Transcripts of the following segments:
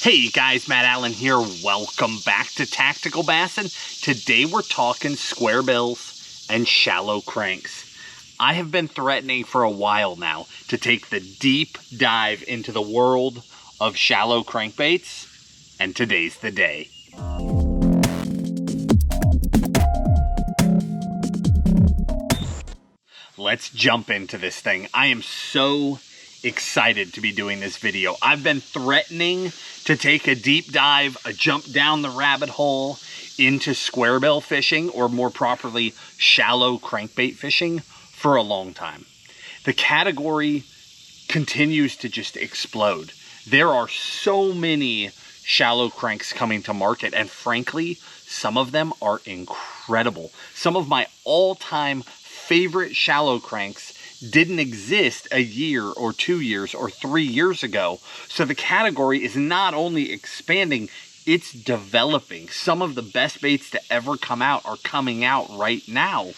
Hey guys, Matt Allen here. Welcome back to TacticalBassin. Today we're talking squarebills and shallow cranks. I have been threatening for a while now to take the deep dive into the world of shallow crankbaits, and today's the day. Let's jump into this thing. I am so excited to be doing this video. I've been threatening to take a deep dive, a jump down the rabbit hole into squarebill fishing, or more properly, shallow crankbait fishing, for a long time. The category continues to just explode. There are so many shallow cranks coming to market, and frankly, some of them are incredible. Some of my all-time favorite shallow cranks didn't exist a year or 2 years or 3 years ago. So the category is not only expanding, it's developing. Some of the best baits to ever come out are coming out right now.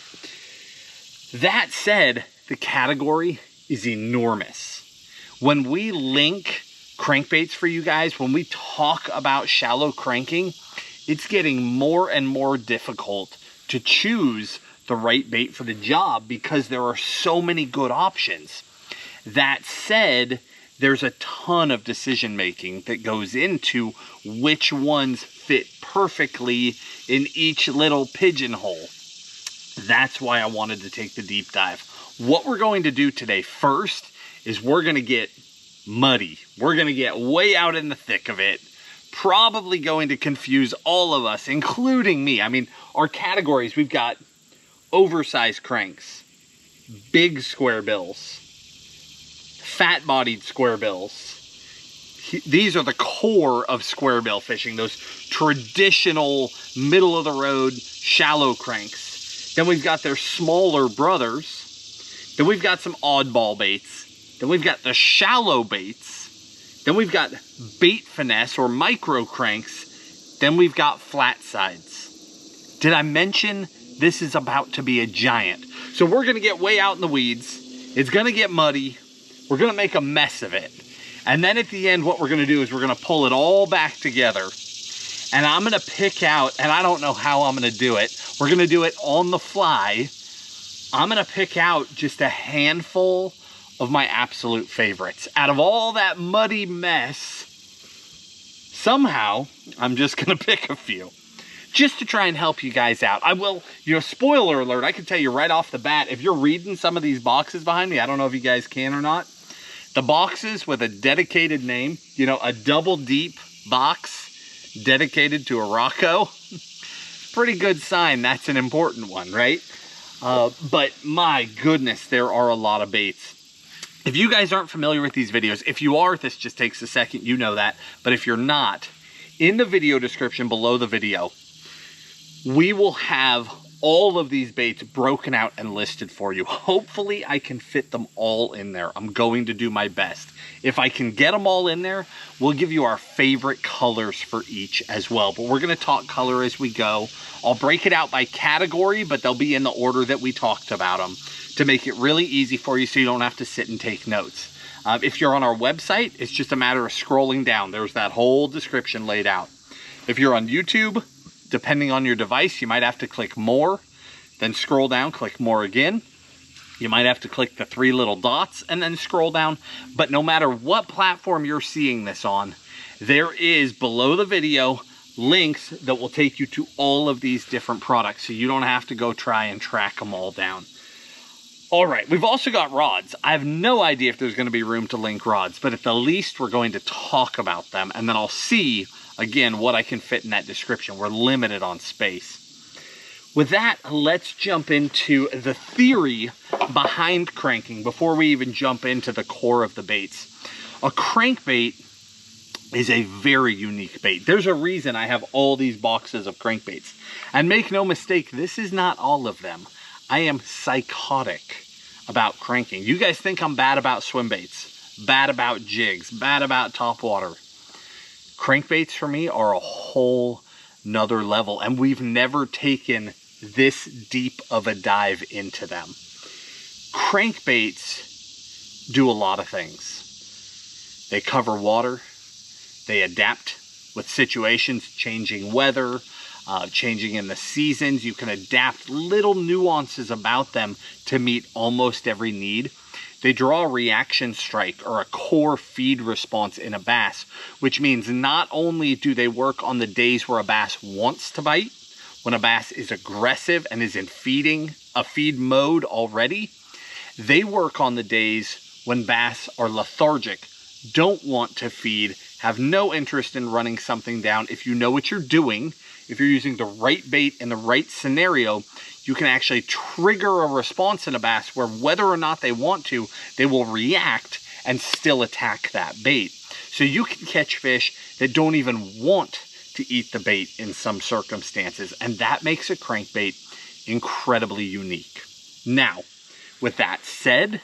That said, the category is enormous. When we link crankbaits for you guys, when we talk about shallow cranking, it's getting more and more difficult to choose the right bait for the job because there are so many good options. That said, there's a ton of decision making that goes into which ones fit perfectly in each little pigeonhole. That's why I wanted to take the deep dive. What we're going to do today first is we're going to get muddy. We're going to get way out in the thick of it. Probably going to confuse all of us, including me. I mean, our categories, we've got oversized cranks, big squarebills, fat-bodied squarebills. These are the core of squarebill fishing, those traditional middle-of-the-road shallow cranks. Then we've got their smaller brothers. Then we've got some oddball baits. Then we've got the shallow baits. Then we've got bait finesse or micro cranks. Then we've got flat sides. Did I mention this is about to be a giant? So we're gonna get way out in the weeds. It's gonna get muddy. We're gonna make a mess of it. And then at the end, what we're gonna do is we're gonna pull it all back together. And I'm gonna pick out, and I don't know how I'm gonna do it. We're gonna do it on the fly. I'm gonna pick out just a handful of my absolute favorites. Out of all that muddy mess, somehow, I'm just gonna pick a few, just to try and help you guys out. I will, spoiler alert, I can tell you right off the bat, if you're reading some of these boxes behind me, I don't know if you guys can or not, the boxes with a dedicated name, a double deep box dedicated to a Rocco, pretty good sign that's an important one, right? But my goodness, there are a lot of baits. If you guys aren't familiar with these videos, if you are, this just takes a second, you know that. But if you're not, in the video description below the video, we will have all of these baits broken out and listed for you. Hopefully I can fit them all in there. I'm going to do my best. If I can get them all in there, we'll give you our favorite colors for each as well. But we're going to talk color as we go. I'll break it out by category, but they'll be in the order that we talked about them to make it really easy for you so you don't have to sit and take notes. If you're on our website, it's just a matter of scrolling down. There's that whole description laid out. If you're on YouTube, depending on your device, you might have to click more, then scroll down, click more again. You might have to click the 3 little dots and then scroll down. But no matter what platform you're seeing this on, there is below the video links that will take you to all of these different products, so you don't have to go try and track them all down. All right, we've also got rods. I have no idea if there's going to be room to link rods, but at the least we're going to talk about them, and then I'll see again what I can fit in that description. We're limited on space. With that, let's jump into the theory behind cranking before we even jump into the core of the baits. A crankbait is a very unique bait. There's a reason I have all these boxes of crankbaits. And make no mistake, this is not all of them. I am psychotic about cranking. You guys think I'm bad about swim baits, bad about jigs, bad about topwater. Crankbaits for me are a whole nother level, and we've never taken this deep of a dive into them. Crankbaits do a lot of things. They cover water, They adapt with situations, changing weather, changing in the seasons. You can adapt little nuances about them to meet almost every need. They draw a reaction strike or a core feed response in a bass, which means not only do they work on the days where a bass wants to bite, when a bass is aggressive and is in a feed mode already, they work on the days when bass are lethargic, don't want to feed, have no interest in running something down. If you know what you're doing, if you're using the right bait in the right scenario, you can actually trigger a response in a bass where whether or not they want to, they will react and still attack that bait. So you can catch fish that don't even want to eat the bait in some circumstances, and that makes a crankbait incredibly unique. Now, with that said,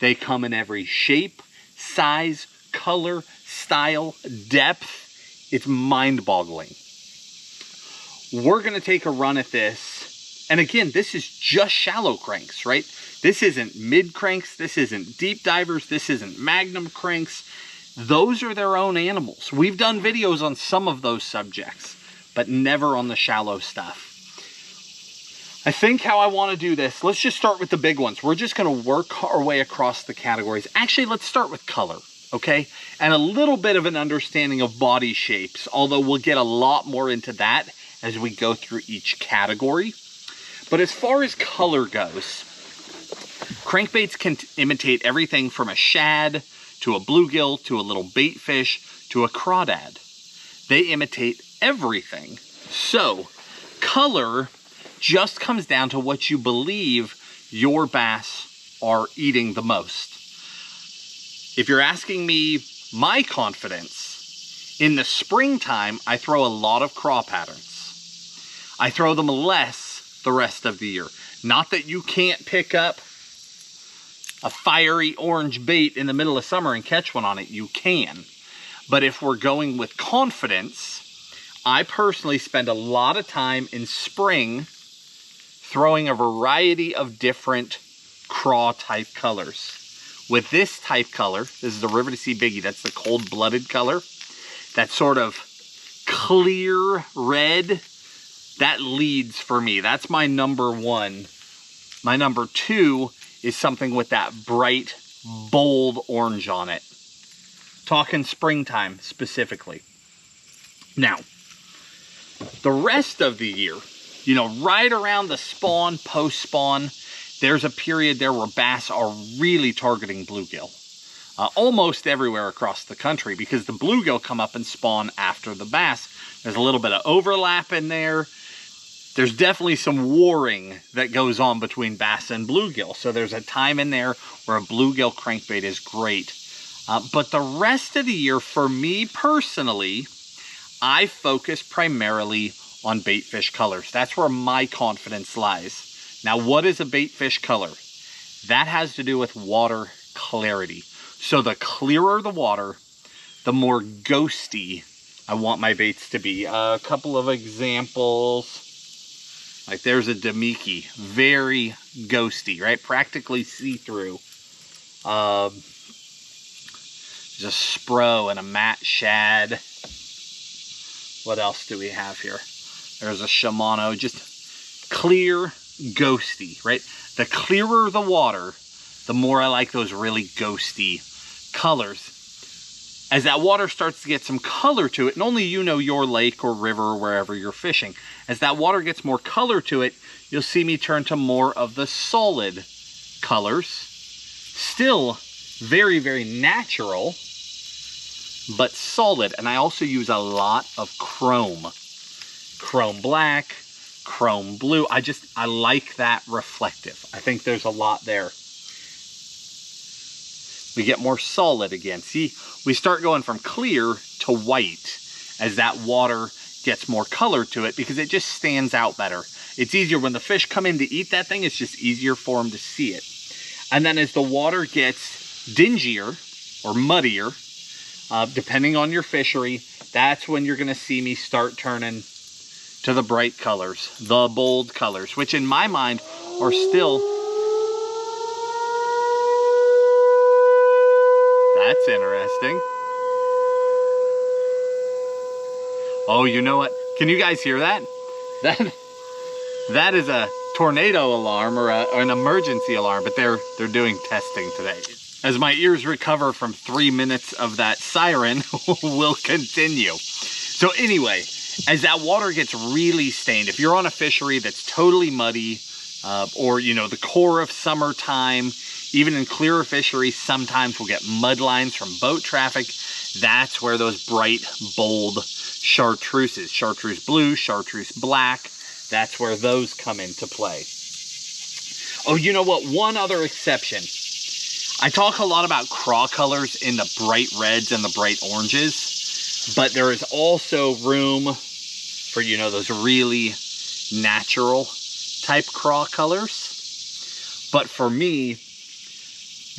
they come in every shape, size, color, style, depth. It's mind-boggling. We're going to take a run at this. And again, this is just shallow cranks, right? This isn't mid cranks. This isn't deep divers. This isn't magnum cranks. Those are their own animals. We've done videos on some of those subjects, but never on the shallow stuff. I think how I want to do this, let's just start with the big ones. We're just going to work our way across the categories. Actually, let's start with color, okay? And a little bit of an understanding of body shapes, although we'll get a lot more into that as we go through each category. But as far as color goes, crankbaits can imitate everything from a shad to a bluegill to a little baitfish to a crawdad. They imitate everything. So color just comes down to what you believe your bass are eating the most. If you're asking me my confidence, in the springtime, I throw a lot of craw patterns. I throw them less the rest of the year. Not that you can't pick up a fiery orange bait in the middle of summer and catch one on it. You can. But if we're going with confidence, I personally spend a lot of time in spring throwing a variety of different craw type colors. With this type color, this is the River to Sea Biggie, that's the cold-blooded color, that sort of clear red, that leads for me. That's my number one. My number two is something with that bright, bold orange on it. Talking springtime specifically. Now, the rest of the year, you know, right around the spawn, post-spawn, there's a period there where bass are really targeting bluegill. Almost everywhere across the country, because the bluegill come up and spawn after the bass. There's a little bit of overlap in there. There's definitely some warring that goes on between bass and bluegill. So there's a time in there where a bluegill crankbait is great. But the rest of the year, for me personally, I focus primarily on baitfish colors. That's where my confidence lies. Now, what is a baitfish color? That has to do with water clarity. So the clearer the water, the more ghosty I want my baits to be. A couple of examples. Like there's a Damiki, very ghosty, right? Practically see-through. There's a Spro and a matte shad. What else do we have here? There's a Shimano, just clear, ghosty, right? The clearer the water, the more I like those really ghosty colors. As that water starts to get some color to it, and only you know your lake or river or wherever you're fishing, as that water gets more color to it, you'll see me turn to more of the solid colors. Still very, very natural, but solid. And I also use a lot of chrome. Chrome black, chrome blue. I like that reflective. I think there's a lot there. We get more solid again. See, we start going from clear to white as that water gets more color to it because it just stands out better. It's easier when the fish come in to eat that thing, it's just easier for them to see it. And then as the water gets dingier or muddier, depending on your fishery, that's when you're gonna see me start turning to the bright colors, the bold colors, which in my mind are still... That's interesting. Oh, you know what? Can you guys hear that? That is a tornado alarm or an emergency alarm, but they're doing testing today. As my ears recover from 3 minutes of that siren, we'll continue. So anyway, as that water gets really stained, if you're on a fishery that's totally muddy, or you know, the core of summertime, even in clearer fisheries, sometimes we'll get mud lines from boat traffic. That's where those bright, bold chartreuses, chartreuse blue, chartreuse black, that's where those come into play. Oh, you know what? One other exception. I talk a lot about craw colors in the bright reds and the bright oranges, but there is also room for, you know, those really natural type craw colors. But for me,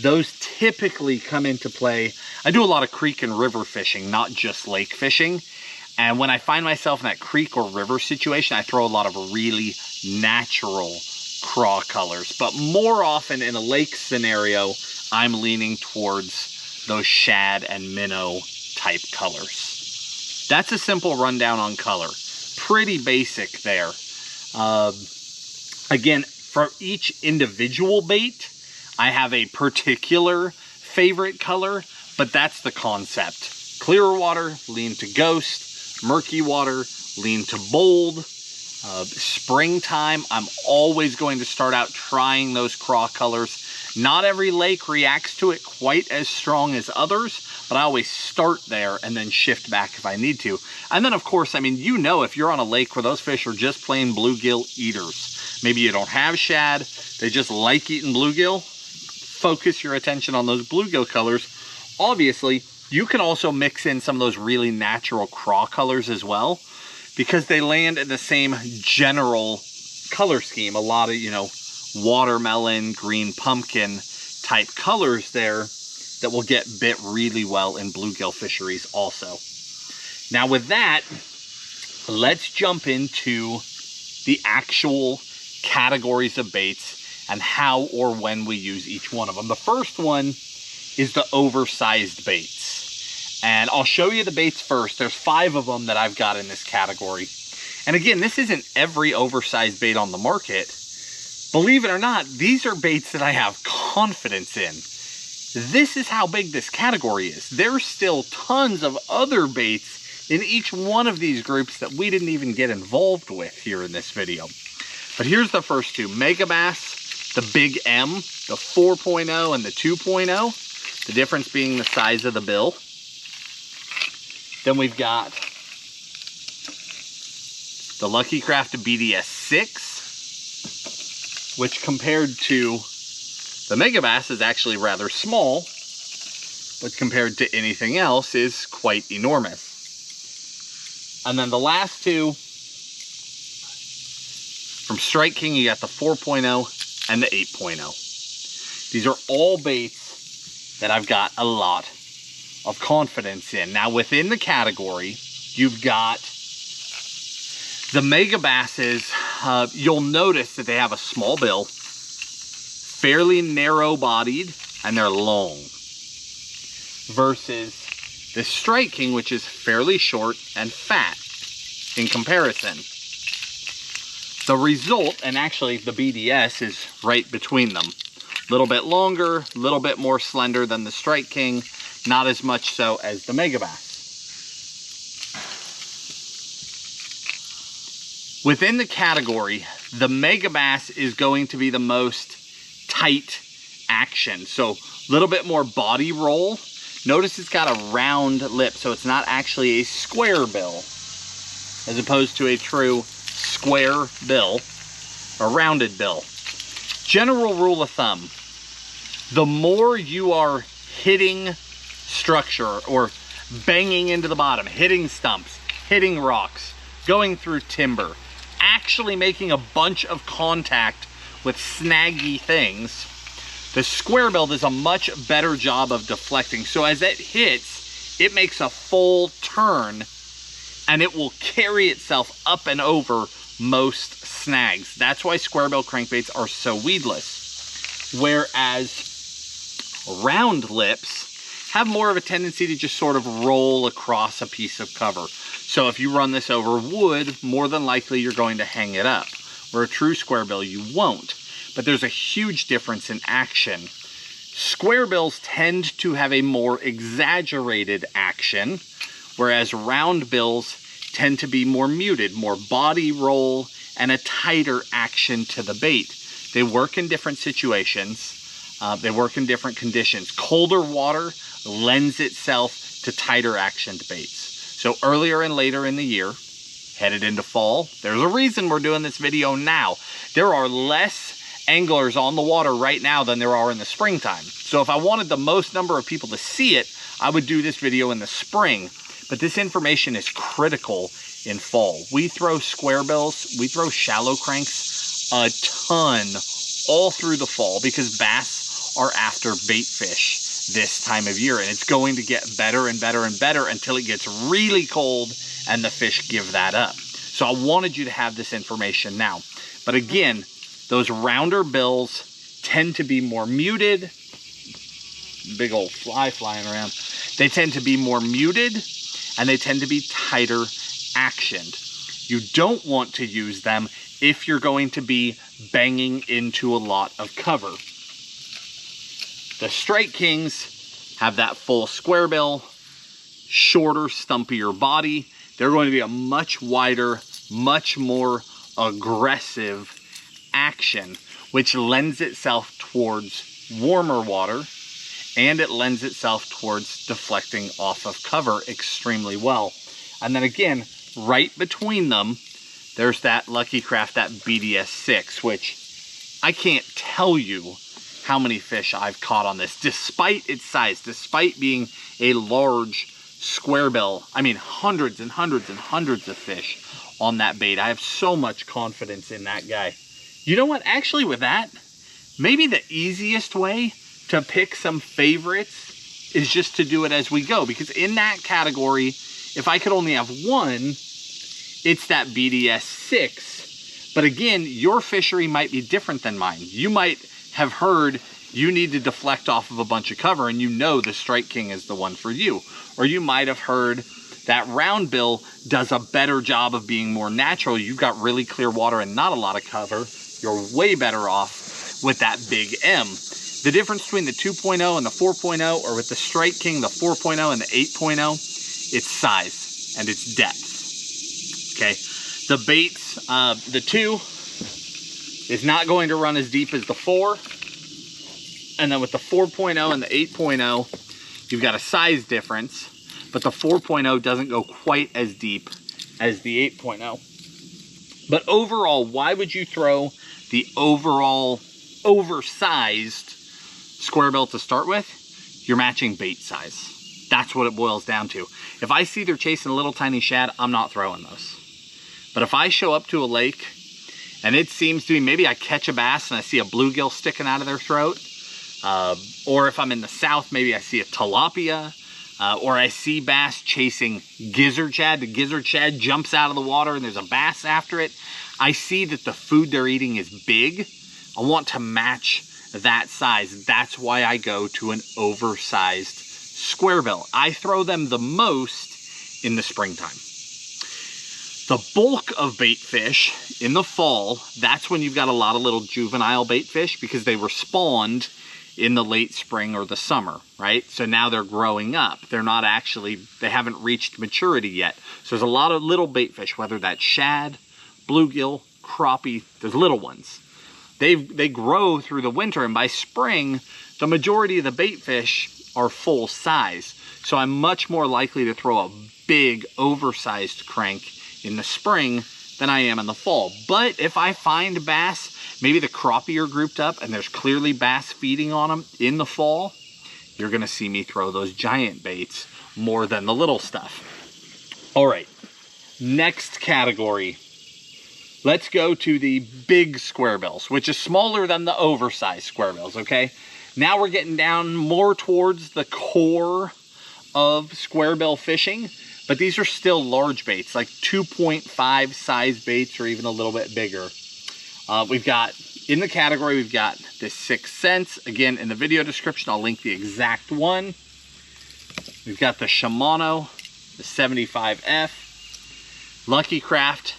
those typically come into play. I do a lot of creek and river fishing, not just lake fishing. And when I find myself in that creek or river situation, I throw a lot of really natural craw colors. But more often in a lake scenario, I'm leaning towards those shad and minnow type colors. That's a simple rundown on color. Pretty basic there. Again, for each individual bait, I have a particular favorite color, but that's the concept. Clearer water, lean to ghost. Murky water, lean to bold. Springtime, I'm always going to start out trying those craw colors. Not every lake reacts to it quite as strong as others, but I always start there and then shift back if I need to. And then of course, I mean, you know, if you're on a lake where those fish are just plain bluegill eaters, maybe you don't have shad, they just like eating bluegill, focus your attention on those bluegill colors. Obviously, you can also mix in some of those really natural craw colors as well, because they land in the same general color scheme. A lot of, you know, watermelon, green pumpkin type colors there that will get bit really well in bluegill fisheries also. Now with that, let's jump into the actual categories of baits and how or when we use each one of them. The first one is the oversized baits. And I'll show you the baits first. There's 5 of them that I've got in this category. And again, this isn't every oversized bait on the market. Believe it or not, these are baits that I have confidence in. This is how big this category is. There's still tons of other baits in each one of these groups that we didn't even get involved with here in this video. But here's the first 2. Megabass, the Big M, the 4.0 and the 2.0. The difference being the size of the bill. Then we've got the Lucky Craft BDS 6, which compared to the Megabass is actually rather small, but compared to anything else is quite enormous. And then the last 2, from Strike King, you got the 4.0 and the 8.0. These are all baits that I've got a lot of confidence in. Now within the category, you've got the Megabasses. You'll notice that they have a small bill, fairly narrow bodied, and they're long. Versus the Strike King, which is fairly short and fat in comparison. The result, and actually the BDS is right between them. A little bit longer, a little bit more slender than the Strike King, not as much so as the Megabass. Within the category, the Megabass is going to be the most tight action. So a little bit more body roll. Notice it's got a round lip, so it's not actually a square bill, as opposed to a true square bill, a rounded bill. General rule of thumb, the more you are hitting structure or banging into the bottom, hitting stumps, hitting rocks, going through timber, actually making a bunch of contact with snaggy things, the square bill does a much better job of deflecting. So as it hits, it makes a full turn and it will carry itself up and over most snags. That's why square bill crankbaits are so weedless. Whereas round lips have more of a tendency to just sort of roll across a piece of cover. So if you run this over wood, more than likely you're going to hang it up. Where a true squarebill, you won't. But there's a huge difference in action. Squarebills tend to have a more exaggerated action, whereas round bills tend to be more muted, more body roll, and a tighter action to the bait. They work in different situations. They work in different conditions. Colder water lends itself to tighter actioned baits. So earlier and later in the year, headed into fall, there's a reason we're doing this video now. There are less anglers on the water right now than there are in the springtime. So if I wanted the most number of people to see it, I would do this video in the spring. But this information is critical in fall. We throw squarebills, we throw shallow cranks a ton all through the fall because bass are after bait fish this time of year, and it's going to get better and better and better until it gets really cold and the fish give that up. So I wanted you to have this information now. But again, those rounder bills tend to be more muted. Big old fly flying around. They tend to be more muted and they tend to be tighter actioned. You don't want to use them if you're going to be banging into a lot of cover. The Strike Kings have that full square bill, shorter, stumpier body. They're going to be a much wider, much more aggressive action, which lends itself towards warmer water, and it lends itself towards deflecting off of cover extremely well. And then again, right between them, there's that Lucky Craft, that BDS 6, which I can't tell you how many fish I've caught on this, despite its size, despite being a large square bill. I mean, hundreds and hundreds and hundreds of fish on that bait. I have so much confidence in that guy. You know what? Actually, with that, maybe the easiest way to pick some favorites is just to do it as we go. Because in that category, if I could only have one, it's that BDS 6. But again, your fishery might be different than mine. You might have heard you need to deflect off of a bunch of cover and you know the Strike King is the one for you. Or you might have heard that round bill does a better job of being more natural. You've got really clear water and not a lot of cover. You're way better off with that big M. The difference between the 2.0 and the 4.0, or with the Strike King, the 4.0 and the 8.0, it's size and it's depth. Okay, the baits, the 2 is not going to run as deep as the 4. And then with the 4.0 and the 8.0, you've got a size difference, but the 4.0 doesn't go quite as deep as the 8.0. But overall, why would you throw the overall oversized square bill to start with? You're matching bait size. That's what it boils down to. If I see they're chasing a little tiny shad, I'm not throwing those. But if I show up to a lake and it seems to be, maybe I catch a bass and I see a bluegill sticking out of their throat, or if I'm in the south, maybe I see a tilapia, or I see bass chasing gizzard shad. The gizzard shad jumps out of the water and there's a bass after it. I see that the food they're eating is big. I want to match that size. That's why I go to an oversized square bill. I throw them the most in the springtime. The bulk of bait fish in the fall, that's when you've got a lot of little juvenile bait fish because they were spawned in the late spring or the summer, right? So now they're growing up. They're not actually, they haven't reached maturity yet. So there's a lot of little bait fish, whether that's shad, bluegill, crappie, there's little ones. They grow through the winter, and by spring, the majority of the bait fish are full size. So I'm much more likely to throw a big, oversized crank in the spring than I am in the fall. But if I find bass, maybe the crappie are grouped up and there's clearly bass feeding on them in the fall, you're gonna see me throw those giant baits more than the little stuff. All right, next category. Let's go to the big square bills, which is smaller than the oversized square bills, okay? Now we're getting down more towards the core of square bill fishing, but these are still large baits, like 2.5 size baits or even a little bit bigger. We've got, in the category, we've got the 6 Sense. Again, in the video description, I'll link the exact one. We've got the Shimano, the 75F. Lucky Craft,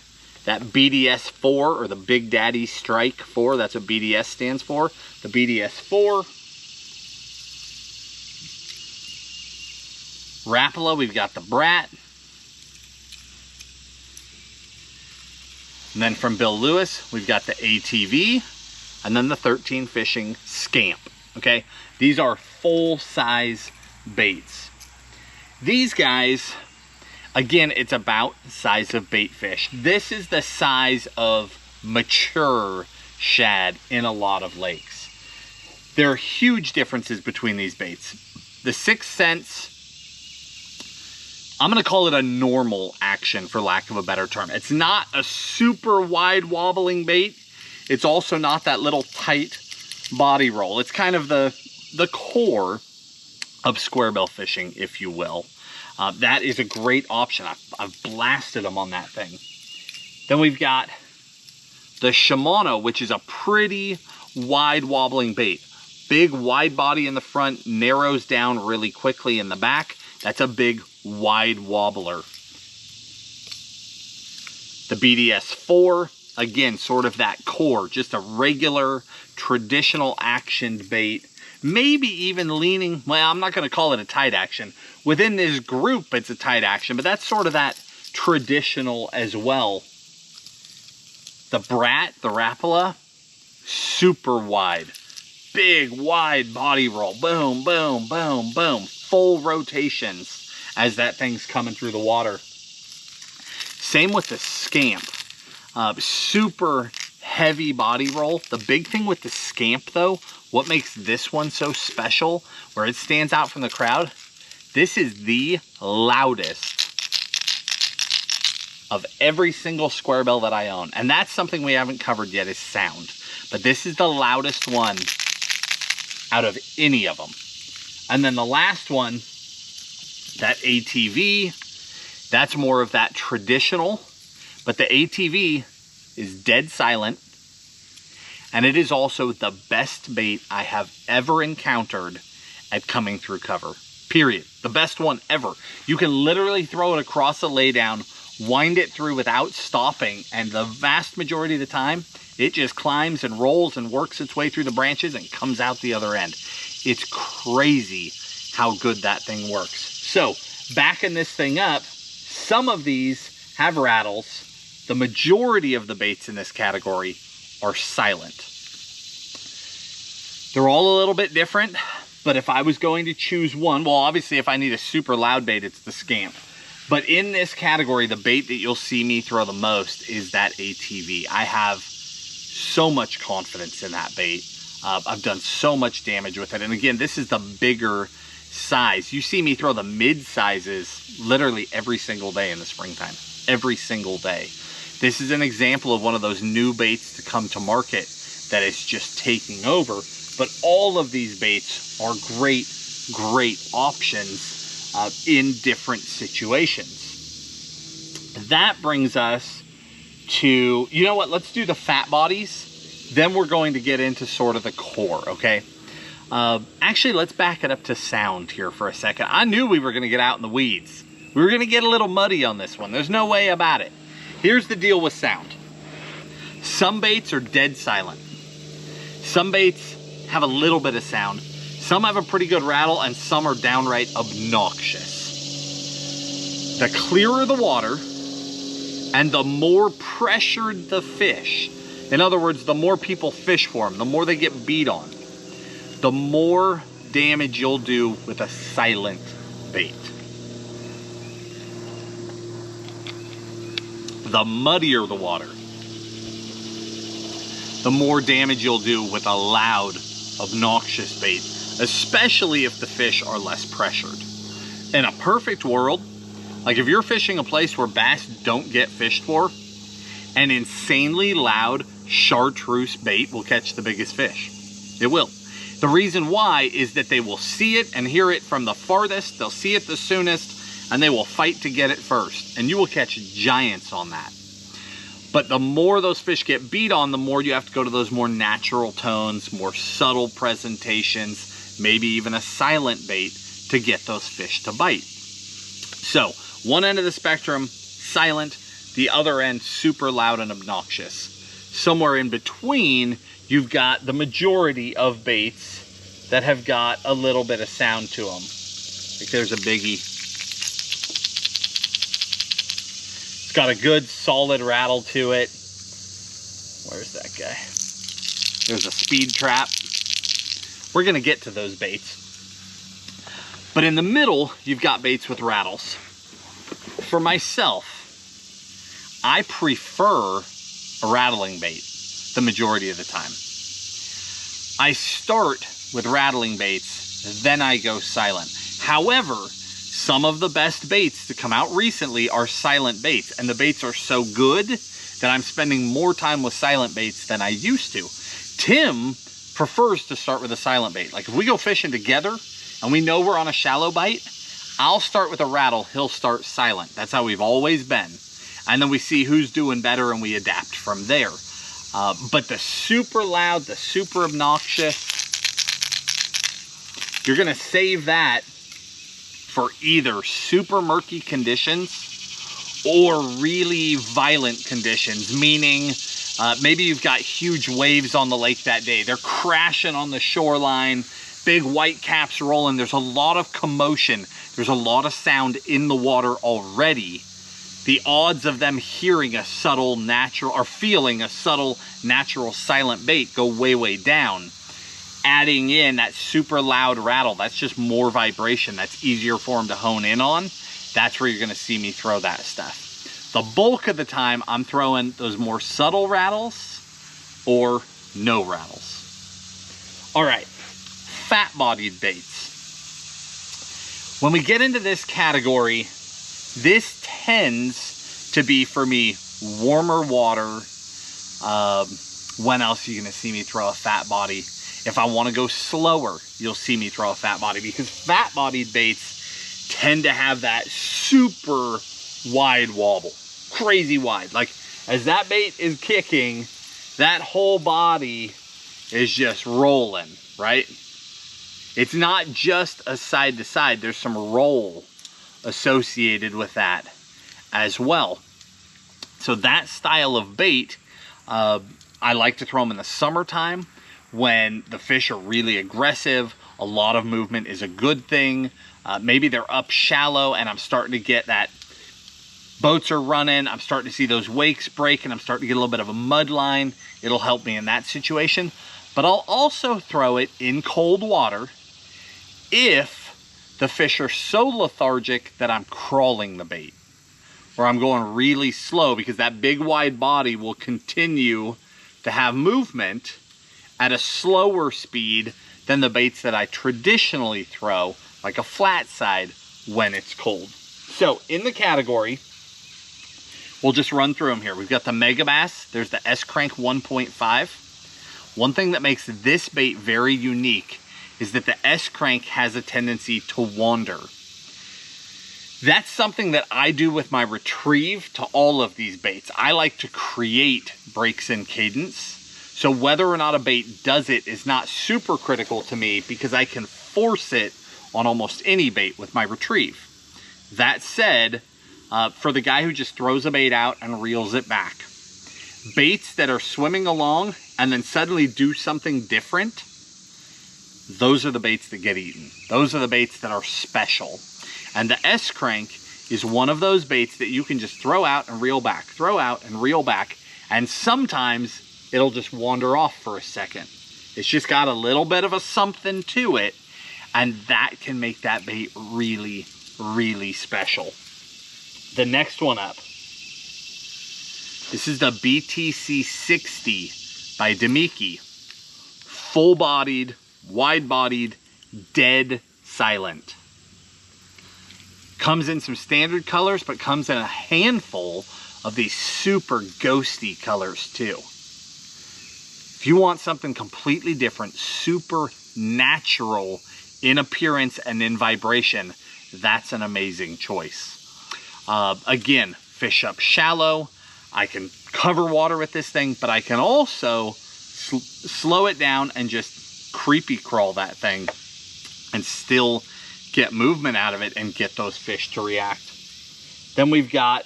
that BDS 4 or the Big Daddy Strike 4, that's what BDS stands for. The BDS 4. Rapala, we've got the Brat. And then from Bill Lewis, we've got the ATV. And then the 13 Fishing Scamp. Okay, these are full-size baits. These guys, again, it's about the size of bait fish. This is the size of mature shad in a lot of lakes. There are huge differences between these baits. The 6th Sense, I'm going to call it a normal action for lack of a better term. It's not a super wide wobbling bait. It's also not that little tight body roll. It's kind of the core of squarebill fishing, if you will. That is a great option. I've blasted them on that thing. Then we've got the Shimano, which is a pretty wide wobbling bait. Big wide body in the front, narrows down really quickly in the back. That's a big wide wobbler. The BDS 4, again, sort of that core, just a regular traditional actioned bait. Maybe even leaning, well, I'm not going to call it a tight action. Within this group, it's a tight action, but that's sort of that traditional as well. The Brat, the Rapala, super wide. Big, wide body roll. Boom, boom, boom, boom. Full rotations as that thing's coming through the water. Same with the Scamp. Super heavy body roll. The big thing with the Scamp, though, what makes this one so special, where it stands out from the crowd, this is the loudest of every single squarebill that I own. And that's something we haven't covered yet, is sound. But this is the loudest one out of any of them. And then the last one, that ATV, that's more of that traditional. But the ATV is dead silent. And it is also the best bait I have ever encountered at coming through cover. Period. The best one ever. You can literally throw it across a laydown, wind it through without stopping, and the vast majority of the time, it just climbs and rolls and works its way through the branches and comes out the other end. It's crazy how good that thing works. So, backing this thing up, some of these have rattles. The majority of the baits in this category are silent. They're all a little bit different, but if I was going to choose one, well, obviously if I need a super loud bait, it's the Scamp. But in this category, the bait that you'll see me throw the most is that ATV. I have so much confidence in that bait. I've done so much damage with it. And again, this is the bigger size. You see me throw the mid sizes literally every single day in the springtime. Every single day. This is an example of one of those new baits to come to market that is just taking over. But all of these baits are great, great options in different situations. That brings us to, you know what, let's do the fat bodies. Then we're going to get into sort of the core, okay? Actually, let's back it up to sound here for a second. I knew we were going to get out in the weeds. We were going to get a little muddy on this one. There's no way about it. Here's the deal with sound. Some baits are dead silent. Some baits have a little bit of sound. Some have a pretty good rattle, and some are downright obnoxious. The clearer the water, and the more pressured the fish, in other words, the more people fish for them, the more they get beat on, the more damage you'll do with a silent bait. The muddier the water, the more damage you'll do with a loud, obnoxious bait, especially if the fish are less pressured. In a perfect world, like if you're fishing a place where bass don't get fished for, an insanely loud Chartreuse bait will catch the biggest fish. It will. The reason why is that they will see it and hear it from the farthest, they'll see it the soonest, and they will fight to get it first. And you will catch giants on that. But the more those fish get beat on, the more you have to go to those more natural tones, more subtle presentations, maybe even a silent bait to get those fish to bite. So, one end of the spectrum, silent. the other end super loud and obnoxious. Somewhere in between, you've got the majority of baits that have got a little bit of sound to them. Like there's a biggie. It's got a good solid rattle to it. Where's that guy? There's a speed trap. We're gonna get to those baits. But in the middle, you've got baits with rattles. For myself, I prefer a rattling bait the majority of the time. I start with rattling baits, then I go silent. However, some of the best baits to come out recently are silent baits, and the baits are so good that I'm spending more time with silent baits than I used to. Tim prefers to start with a silent bait. Like if we go fishing together and we know we're on a shallow bite, I'll start with a rattle, he'll start silent. That's how we've always been. And then we see who's doing better and we adapt from there. But the super loud, the super obnoxious, you're gonna save that for either super murky conditions or really violent conditions, meaning maybe you've got huge waves on the lake that day. They're crashing on the shoreline, big white caps rolling. There's a lot of commotion. There's a lot of sound in the water already. The odds of them hearing a subtle natural or feeling a subtle natural silent bait go way, way down. Adding in that super loud rattle, that's just more vibration. That's easier for them to hone in on. That's where you're gonna see me throw that stuff. The bulk of the time, I'm throwing those more subtle rattles or no rattles. All right, fat-bodied baits. When we get into this category, this tends to be, for me, warmer water. When else are you gonna see me throw a fat body? If I wanna go slower, you'll see me throw a fat body, because fat-bodied baits tend to have that super wide wobble, crazy wide. Like as that bait is kicking, that whole body is just rolling, right? It's not just a side to side, there's some roll associated with that as well. So that style of bait, I like to throw them in the summertime when the fish are really aggressive. A lot of movement is a good thing. Maybe they're up shallow and I'm starting to get that boats are running, I'm starting to see those wakes break, and I'm starting to get a little bit of a mud line. It'll help me in that situation. But I'll also throw it in cold water if the fish are so lethargic that I'm crawling the bait, or I'm going really slow, because that big wide body will continue to have movement at a slower speed than the baits that I traditionally throw, like a flat side, when it's cold. So in the category, we'll just run through them here. We've got the Mega Bass, there's the S-Crank 1.5. One thing that makes this bait very unique is that the S-Crank has a tendency to wander. That's something that I do with my retrieve to all of these baits. I like to create breaks in cadence. So whether or not a bait does it is not super critical to me, because I can force it on almost any bait with my retrieve. That said, for the guy who just throws a bait out and reels it back, baits that are swimming along and then suddenly do something different, those are the baits that get eaten. Those are the baits that are special. And the S-Crank is one of those baits that you can just throw out and reel back, throw out and reel back, and sometimes it'll just wander off for a second. It's just got a little bit of a something to it, and that can make that bait really, really special. The next one up, this is the BTC 60 by Demiki. Full-bodied, wide-bodied, dead silent. Comes in some standard colors, but comes in a handful of these super ghosty colors too. If you want something completely different, super natural in appearance and in vibration, that's an amazing choice. Again, fish up shallow. I can cover water with this thing, but I can also slow it down and just creepy crawl that thing and still get movement out of it and get those fish to react. Then we've got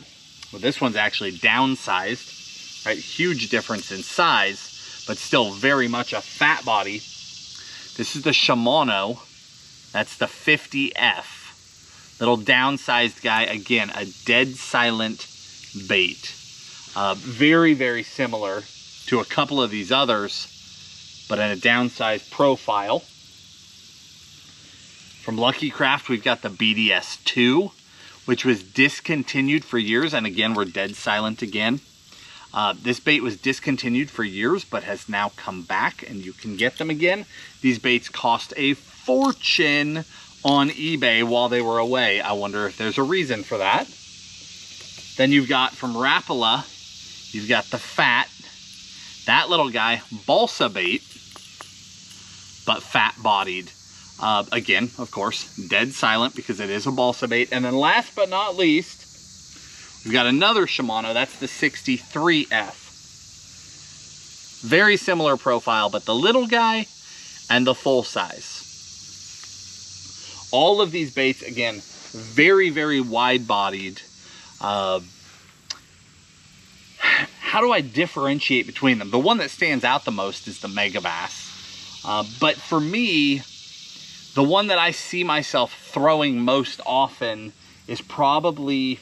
Well, this one's actually downsized, right? Huge difference in size, but still very much a fat body. This is the Shimano. That's the 50F. Little downsized guy. Again, a dead silent bait. Very, very similar to a couple of these others, but in a downsized profile. From Lucky Craft, we've got the BDS2, which was discontinued for years, and again, we're dead silent again. This bait was discontinued for years, but has now come back, and you can get them again. These baits cost a fortune on eBay while they were away. I wonder if there's a reason for that. Then you've got from Rapala, you've got the fat, that little guy, balsa bait, but fat bodied. Again, of course, dead silent because it is a balsa bait. And then last but not least, we've got another Shimano. That's the 63F. Very similar profile, but the little guy and the full size. All of these baits, again, very, very wide bodied. How do I differentiate between them? The one that stands out the most is the Mega Bass. But for me, the one that I see myself throwing most often is probably,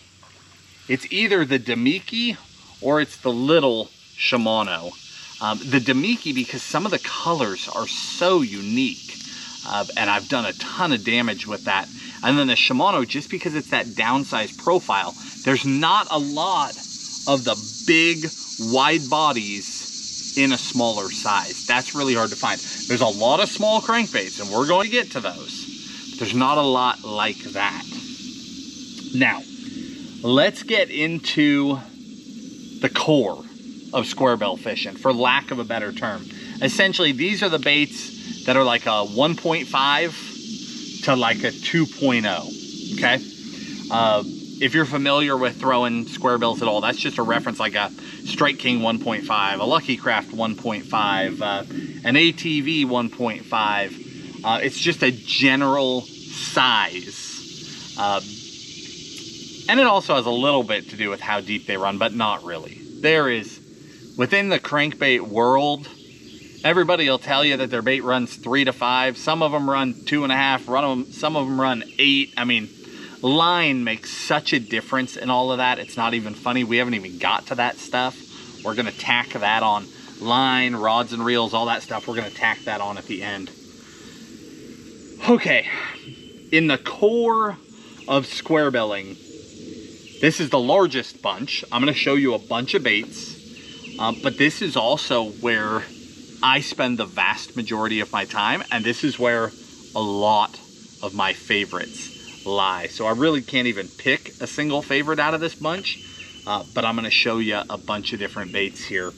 it's either the Demiki or it's the little Shimano. The Demiki, because some of the colors are so unique, and I've done a ton of damage with that. And then the Shimano, just because it's that downsized profile, there's not a lot of the big wide bodies in a smaller size. That's really hard to find. There's a lot of small crankbaits, and we're going to get to those. But there's not a lot like that. Now, let's get into the core of squarebill fishing, for lack of a better term. Essentially, these are the baits that are like a 1.5 to like a 2.0, okay? If you're familiar with throwing squarebills at all, that's just a reference, like a Strike King 1.5, a Lucky Craft 1.5, an ATV 1.5. It's just a general size. And it also has a little bit to do with how deep they run, but not really. There is, within the crankbait world, everybody will tell you that their bait runs 3 to 5. Some of them run 2.5, some of them run 8. I mean, line makes such a difference in all of that. It's not even funny. We haven't even got to that stuff. We're going to tack that on. Line, rods and reels, all that stuff. We're going to tack that on at the end. Okay. In the core of squarebilling, this is the largest bunch. I'm going to show you a bunch of baits. But this is also where I spend the vast majority of my time. And this is where a lot of my favorites lie. So I really can't even pick a single favorite out of this bunch, but I'm going to show you a bunch of different baits here.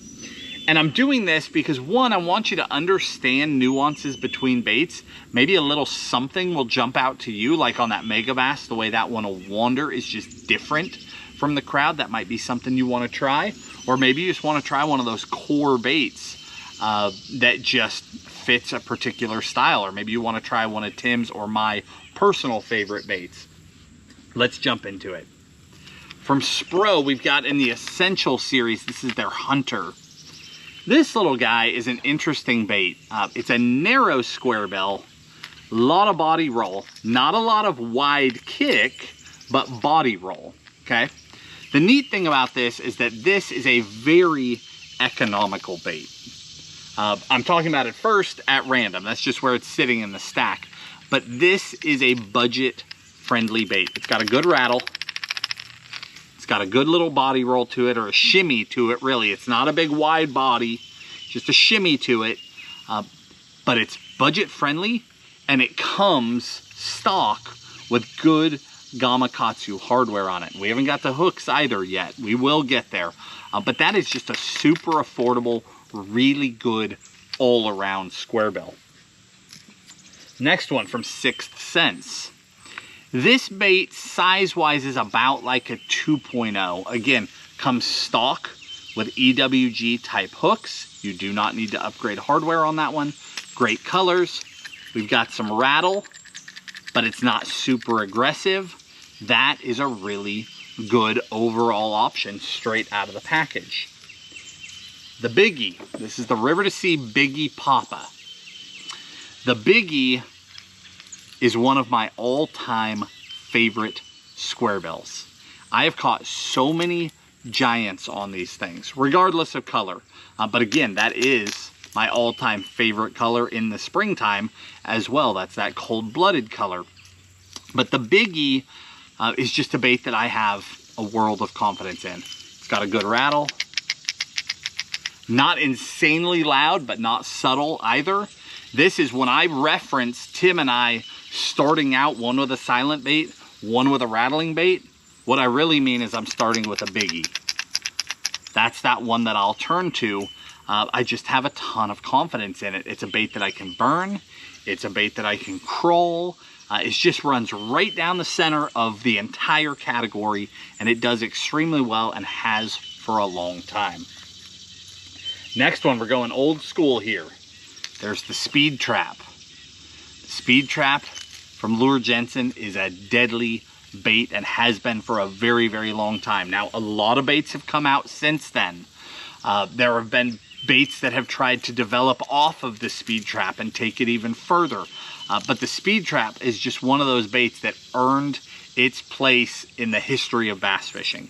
And I'm doing this because, one, I want you to understand nuances between baits. Maybe a little something will jump out to you, like on that Mega Bass, the way that one will wander is just different from the crowd. That might be something you want to try. Or maybe you just want to try one of those core baits that just fits a particular style. Or maybe you want to try one of Tim's or my personal favorite baits. Let's jump into it. From Spro, we've got in the Essential series, this is their Hunter. This little guy is an interesting bait. It's a narrow squarebill, a lot of body roll, not a lot of wide kick, but body roll, okay? The neat thing about this is that this is a very economical bait. I'm talking about it first at random. That's just where it's sitting in the stack. But this is a budget-friendly bait. It's got a good rattle. It's got a good little body roll to it, or a shimmy to it, really. It's not a big wide body, just a shimmy to it. But it's budget-friendly, and it comes stock with good Gamakatsu hardware on it. We haven't got the hooks either yet. We will get there. But that is just a super affordable, really good all-around squarebill. Next one from Sixth Sense. This bait size-wise is about like a 2.0. Again, comes stock with EWG type hooks. You do not need to upgrade hardware on that one. Great colors. We've got some rattle, but it's not super aggressive. That is a really good overall option straight out of the package. The Biggie. This is the River to Sea Biggie Papa. The Biggie is one of my all-time favorite squarebills. I have caught so many giants on these things, regardless of color. But again, that is my all-time favorite color in the springtime as well. That's that cold-blooded color. But the Biggie is just a bait that I have a world of confidence in. It's got a good rattle. Not insanely loud, but not subtle either. This is when I reference Tim and I starting out, one with a silent bait, one with a rattling bait. What I really mean is I'm starting with a Biggie. That's that one that I'll turn to. I just have a ton of confidence in it. It's a bait that I can burn. It's a bait that I can crawl. It just runs right down the center of the entire category, and it does extremely well and has for a long time. Next one, we're going old school here. There's the Speed Trap. Speed Trap from Lure Jensen is a deadly bait and has been for a very, very long time. Now, a lot of baits have come out since then. There have been baits that have tried to develop off of the Speed Trap and take it even further. But the Speed Trap is just one of those baits that earned its place in the history of bass fishing.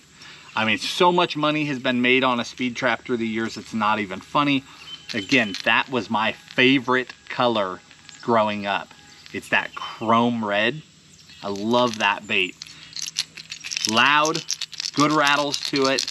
I mean, so much money has been made on a Speed Trap through the years, it's not even funny. Again, that was my favorite color growing up. It's that chrome red. I love that bait. Loud, good rattles to it,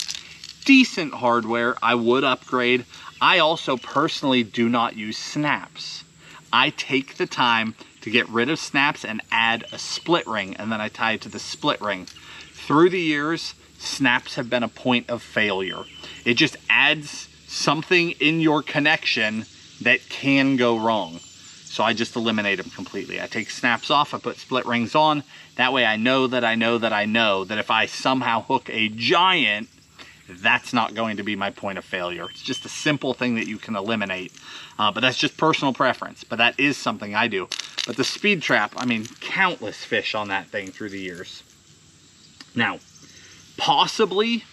decent hardware. I would upgrade. I also personally do not use snaps. I take the time to get rid of snaps and add a split ring, and then I tie it to the split ring. Through the years, snaps have been a point of failure. It just adds something in your connection that can go wrong. So I just eliminate them completely. I take snaps off, I put split rings on. That way I know that if I somehow hook a giant, that's not going to be my point of failure. It's just a simple thing that you can eliminate. But that's just personal preference. But that is something I do. But the Speed Trap, I mean, countless fish on that thing through the years. Now, possibly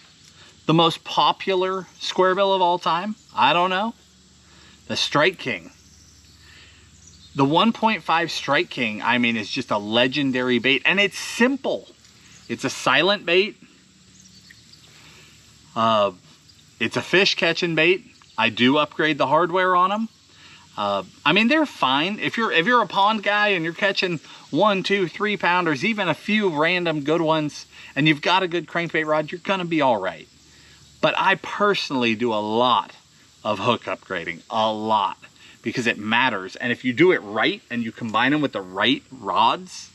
the most popular squarebill of all time, I don't know, the Strike King. The 1.5 Strike King, I mean, is just a legendary bait, and it's simple. It's a silent bait. It's a fish catching bait. I do upgrade the hardware on them. I mean, they're fine. If you're a pond guy and you're catching 1, 2, 3 pounders, even a few random good ones, and you've got a good crankbait rod, you're gonna be all right. But I personally do a lot of hook upgrading, a lot, because it matters. And if you do it right and you combine them with the right rods,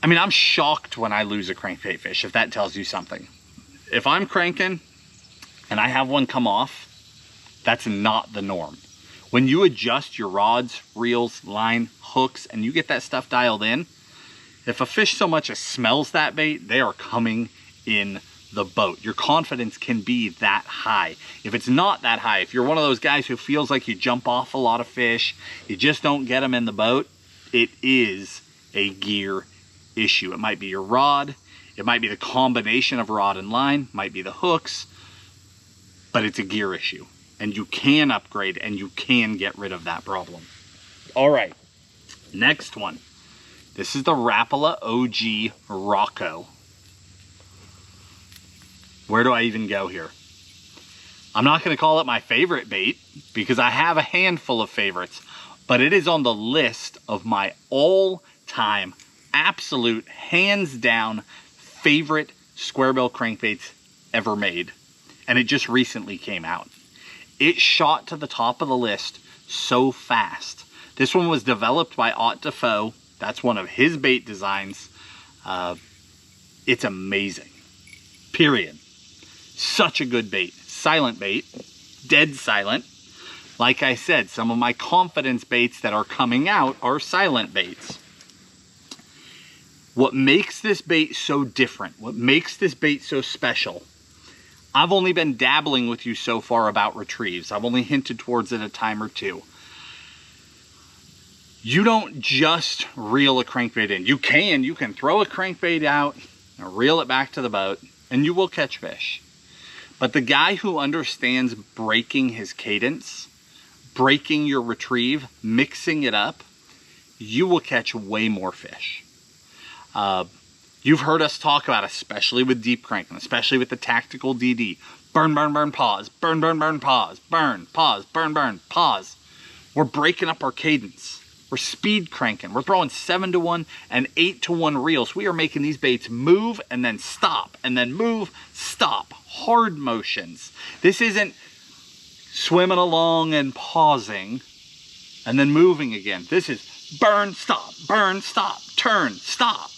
I mean, I'm shocked when I lose a crankbait fish, if that tells you something. If I'm cranking and I have one come off, that's not the norm. When you adjust your rods, reels, line, hooks, and you get that stuff dialed in, if a fish so much as smells that bait, they are coming in the boat. Your confidence can be that high. If it's not that high, if you're one of those guys who feels like you jump off a lot of fish, you just don't get them in the boat, it is a gear issue. It might be your rod, it might be the combination of rod and line, might be the hooks, but it's a gear issue. And you can upgrade and you can get rid of that problem. All right, next one. This is the Rapala OG Rocco. Where do I even go here? I'm not going to call it my favorite bait because I have a handful of favorites, but it is on the list of my all-time, absolute, hands-down favorite squarebill crankbaits ever made. And it just recently came out. It shot to the top of the list so fast. This one was developed by Ott Defoe. That's one of his bait designs. It's amazing. Period. Such a good bait. Silent bait. Dead silent. Like I said, some of my confidence baits that are coming out are silent baits. What makes this bait so different, what makes this bait so special, I've only been dabbling with you so far about retrieves. I've only hinted towards it a time or two. You don't just reel a crankbait in. You can throw a crankbait out Now reel it back to the boat and you will catch fish. But the guy who understands breaking his cadence, breaking your retrieve, mixing it up, you will catch way more fish. You've heard us talk about, especially with deep cranking, especially with the tactical DD, burn, burn, burn, pause, burn, burn, burn, pause, burn, pause, burn, burn, pause. We're breaking up our cadence. We're speed cranking. We're throwing 7-to-1 and 8-to-1 reels. We are making these baits move and then stop and then move, stop. Hard motions. This isn't swimming along and pausing and then moving again. This is burn, stop, turn, stop.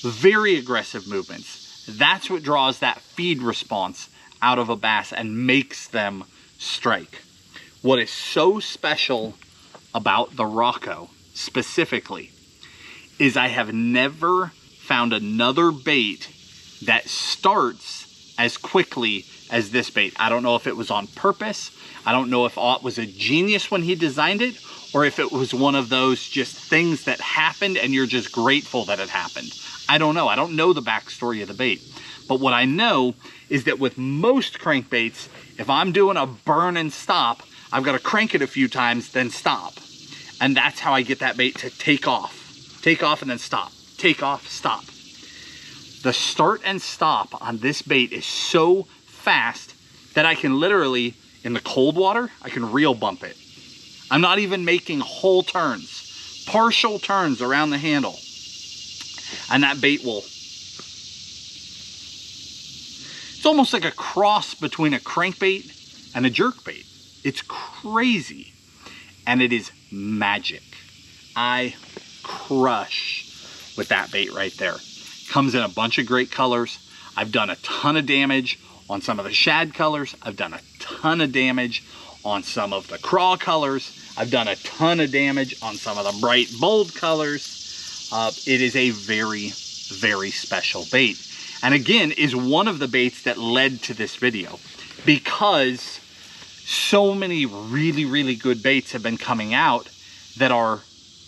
Very aggressive movements. That's what draws that feed response out of a bass and makes them strike. What is so special about the Rocco specifically is I have never found another bait that starts as quickly as this bait. I don't know if it was on purpose. I don't know if Ott was a genius when he designed it, or if it was one of those just things that happened and you're just grateful that it happened. I don't know. I don't know the backstory of the bait. But what I know is that with most crankbaits, if I'm doing a burn and stop, I've got to crank it a few times, then stop. And that's how I get that bait to take off. Take off and then stop. Take off, stop. The start and stop on this bait is so fast that I can literally, in the cold water, I can reel bump it. I'm not even making whole turns, partial turns around the handle. And that bait will, it's almost like a cross between a crankbait and a jerkbait. It's crazy. And it is magic. I crush with that bait right there. Comes in a bunch of great colors. I've done a ton of damage on some of the shad colors. I've done a ton of damage on some of the craw colors. I've done a ton of damage on some of the bright bold colors. It is a very, very special bait. And again, is one of the baits that led to this video, because so many really, really good baits have been coming out that our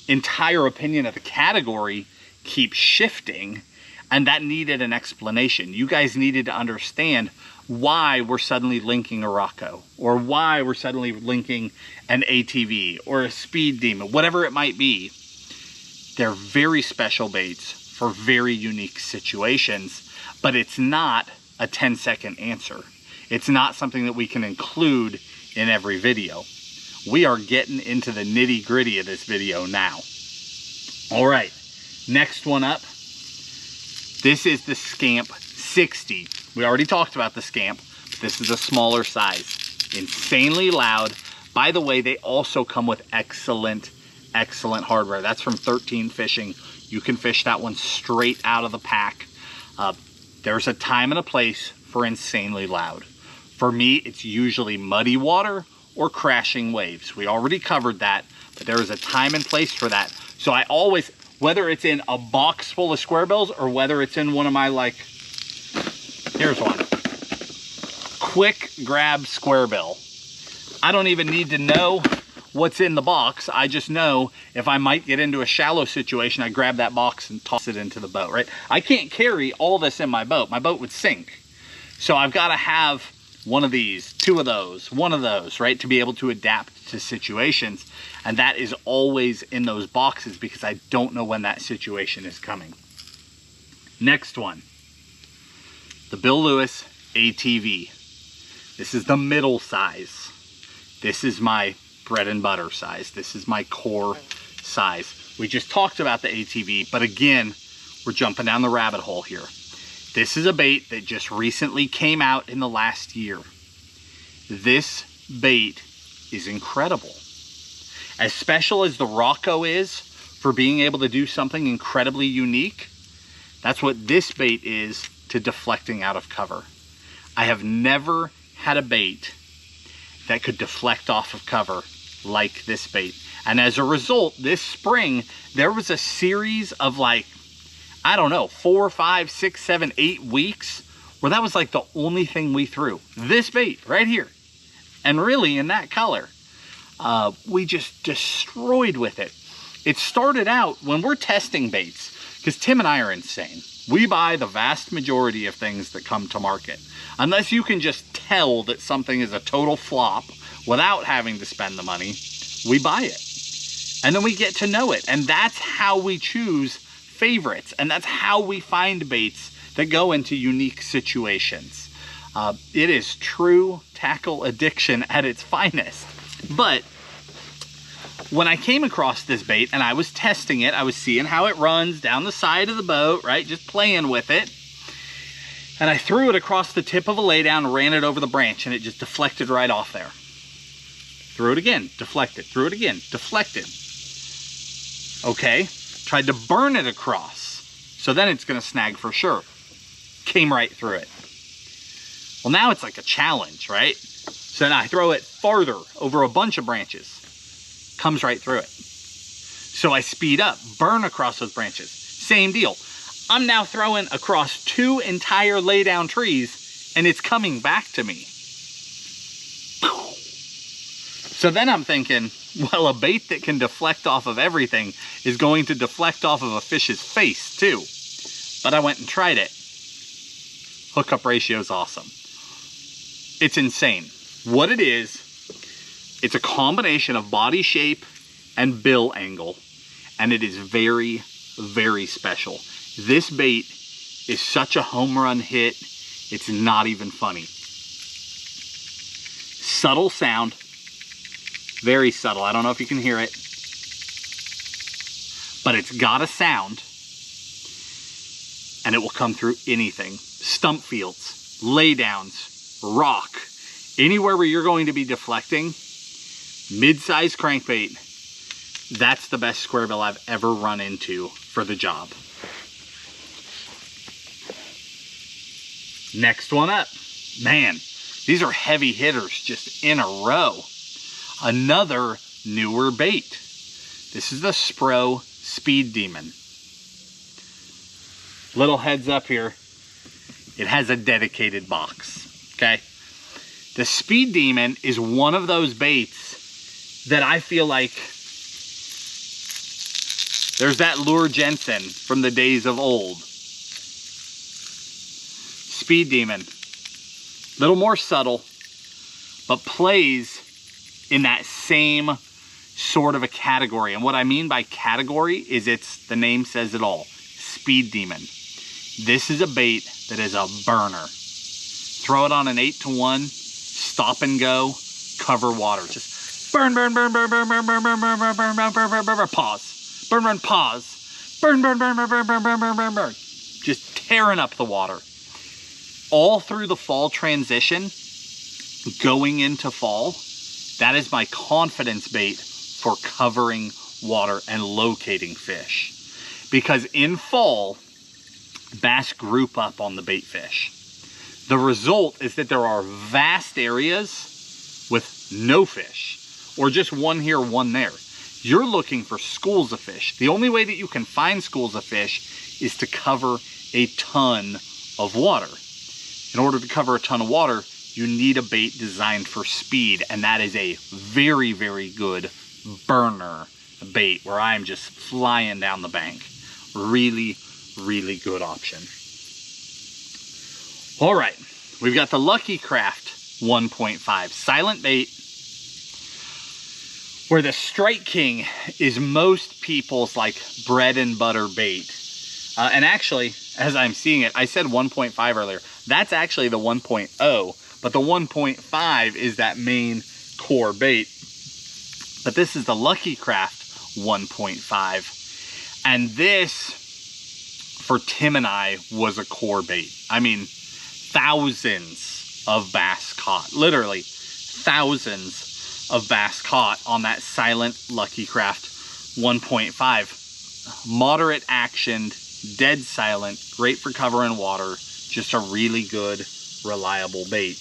entire opinion of the category keeps shifting, and that needed an explanation. You guys needed to understand why we're suddenly linking a Rocco, or why we're suddenly linking an ATV or a speed demon, whatever it might be. They're very special baits for very unique situations, but it's not a 10-second answer. It's not something that we can include in every video. We are getting into the nitty-gritty of this video now. All right, next one up. This is the Scamp 60. We already talked about the Scamp, but this is a smaller size. Insanely loud. By the way, they also come with excellent hardware. That's from 13 Fishing. You can fish that one straight out of the pack. There's a time and a place for insanely loud. For me, it's usually muddy water or crashing waves. We already covered that, but there is a time and place for that. So I always, whether it's in a box full of Squarebills or whether it's in one of my, like, here's one. Quick grab Squarebill. I don't even need to know what's in the box. I just know if I might get into a shallow situation, I grab that box and toss it into the boat, right? I can't carry all this in my boat. My boat would sink. So I've got to have one of these, two of those, one of those, right? To be able to adapt to situations. And that is always in those boxes because I don't know when that situation is coming. Next one, the Bill Lewis ATV. This is the middle size. This is my bread and butter size. This is my core size. We just talked about the ATV, but again, we're jumping down the rabbit hole here. This is a bait that just recently came out in the last year. This bait is incredible. As special as the Rocco is for being able to do something incredibly unique, that's what this bait is to deflecting out of cover. I have never had a bait that could deflect off of cover like this bait. And as a result, this spring, there was a series of, like, I don't know, 4, 5, 6, 7, 8 weeks where that was like the only thing we threw. This bait right here. And really in that color. We just destroyed with it. It started out when we're testing baits, because Tim and I are insane. We buy the vast majority of things that come to market. Unless you can just tell that something is a total flop without having to spend the money, we buy it. And then we get to know it. And that's how we choose favorites. And that's how we find baits that go into unique situations. It is true tackle addiction at its finest. But when I came across this bait and I was testing it, I was seeing how it runs down the side of the boat, right? Just playing with it. And I threw it across the tip of a laydown, ran it over the branch, and it just deflected right off there. Threw it again, deflected, threw it again, deflected. Okay, tried to burn it across. So then it's gonna snag for sure. Came right through it. Well, now it's like a challenge, right? So then I throw it farther over a bunch of branches. Comes right through it. So I speed up, burn across those branches. Same deal. I'm now throwing across 2 entire laydown trees and it's coming back to me. So then I'm thinking, well, a bait that can deflect off of everything is going to deflect off of a fish's face too. But I went and tried it. Hookup ratio is awesome. It's insane. What it is, it's a combination of body shape and bill angle, and it is very, very special. This bait is such a home run hit, it's not even funny. Subtle sound, very subtle. I don't know if you can hear it, but it's got a sound, and it will come through anything. Stump fields, laydowns, rock, anywhere where you're going to be deflecting. Mid-size crankbait, that's the best squarebill I've ever run into for the job. Next one up. Man, these are heavy hitters just in a row. Another newer bait. This is the Spro Speed Demon. Little heads up here. It has a dedicated box, okay? The Speed Demon is one of those baits that I feel like there's that Lure Jensen from the days of old. Speed Demon, a little more subtle, but plays in that same sort of a category. And what I mean by category is the name says it all. Speed Demon. This is a bait that is a burner. Throw it on an 8-to-1, stop and go, cover water. Just burn, burn, burn, burn, burn, burn, burn, burn, burn, burn, burn, burn, burn, burn, burn, pause. Burn, burn, pause. Burn, burn, burn, burn, burn, burn, burn, burn, burn, burn. Just tearing up the water. All through the fall transition, going into fall, that is my confidence bait for covering water and locating fish. Because in fall, bass group up on the bait fish. The result is that there are vast areas with no fish, or just one here, one there. You're looking for schools of fish. The only way that you can find schools of fish is to cover a ton of water. In order to cover a ton of water, you need a bait designed for speed, and that is a very, very good burner bait where I'm just flying down the bank. Really, really good option. All right, we've got the Lucky Craft 1.5 silent bait, where the Strike King is most people's like bread and butter bait. And actually, as I'm seeing it, I said 1.5 earlier. That's actually the 1.0, but the 1.5 is that main core bait. But this is the Lucky Craft 1.5. And this, for Tim and I, was a core bait. I mean, thousands of bass caught, literally thousands of bass caught on that silent Lucky Craft 1.5. Moderate actioned, dead silent, great for covering water, just a really good, reliable bait.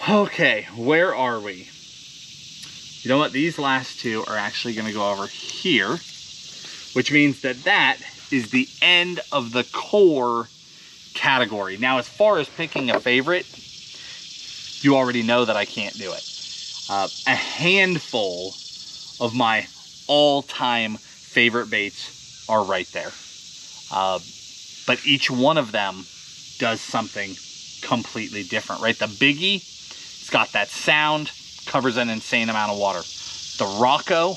Okay, where are we? You know what? These last two are actually going to go over here, which means that that is the end of the core category. Now, as far as picking a favorite, you already know that I can't do it. A handful of my all-time favorite baits are right there. but each one of them does something completely different, right? The Biggie, it's got that sound, covers an insane amount of water. The Rocco,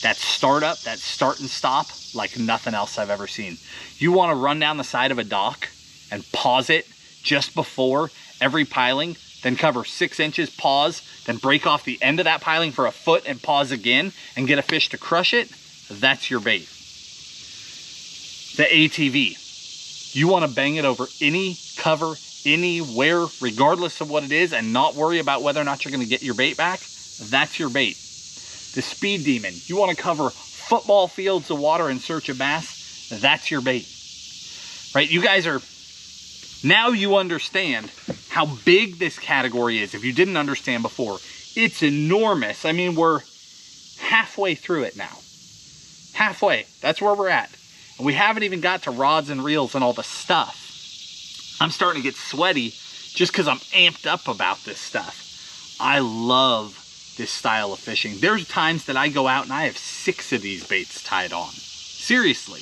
that startup, that start and stop, like nothing else I've ever seen. You want to run down the side of a dock and pause it just before every piling, then cover 6 inches, pause, then break off the end of that piling for a foot and pause again and get a fish to crush it. That's your bait. The ATV. You want to bang it over any cover, anywhere, regardless of what it is, and not worry about whether or not you're going to get your bait back. That's your bait. The Speed Demon. You want to cover football fields of water in search of bass. That's your bait. Right? You guys are... Now you understand how big this category is. If you didn't understand before, it's enormous. I mean, we're halfway through it now. Halfway. That's where we're at. And we haven't even got to rods and reels and all the stuff. I'm starting to get sweaty just because I'm amped up about this stuff. I love this style of fishing. There's times that I go out and I have 6 of these baits tied on. Seriously.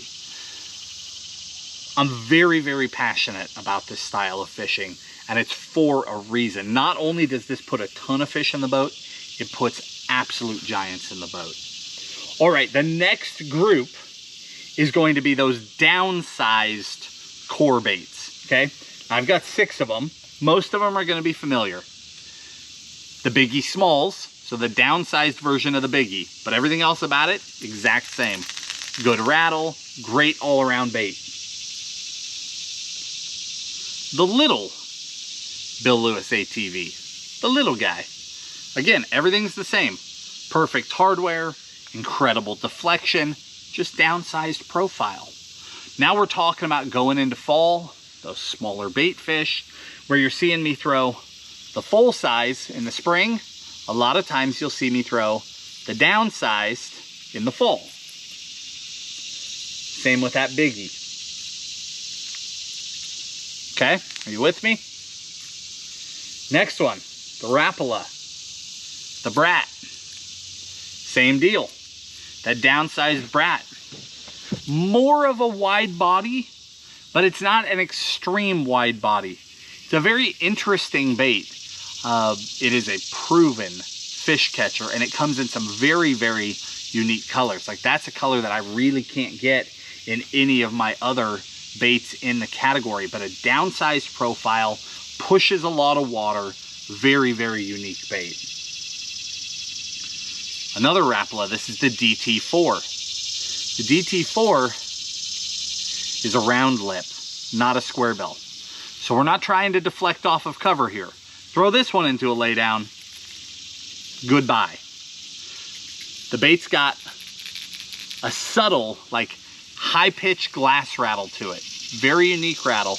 I'm very, very passionate about this style of fishing, and it's for a reason. Not only does this put a ton of fish in the boat, it puts absolute giants in the boat. All right, the next group is going to be those downsized core baits, okay? I've got 6 of them. Most of them are going to be familiar. The Biggie Smalls, so the downsized version of the Biggie, but everything else about it, exact same. Good rattle, great all-around bait. The little Bill Lewis ATV, the little guy. Again, everything's the same. Perfect hardware, incredible deflection, just downsized profile. Now we're talking about going into fall, those smaller bait fish, where you're seeing me throw the full size in the spring. A lot of times you'll see me throw the downsized in the fall. Same with that Biggie. Okay, are you with me? Next one, the Rapala, the Brat. Same deal, that downsized Brat. More of a wide body, but it's not an extreme wide body. It's a very interesting bait. It is a proven fish catcher, and it comes in some very, very unique colors. Like that's a color that I really can't get in any of my other baits in the category, but a downsized profile, pushes a lot of water, very, very unique bait. Another Rapala, this is the DT4. The DT4 is a round lip, not a square bill. So we're not trying to deflect off of cover here. Throw this one into a laydown, goodbye. The bait's got a subtle, like high-pitched glass rattle to it. Very unique rattle.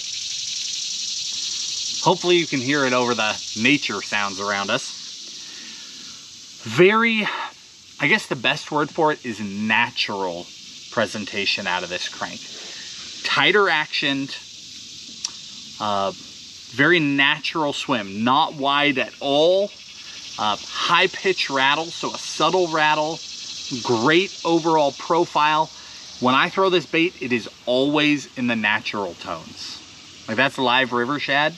Hopefully you can hear it over the nature sounds around us. Very, I guess the best word for it is natural presentation out of this crank. Tighter actioned, very natural swim, not wide at all. High-pitched rattle, so a subtle rattle. Great overall profile. When I throw this bait, it is always in the natural tones. Like that's live river shad.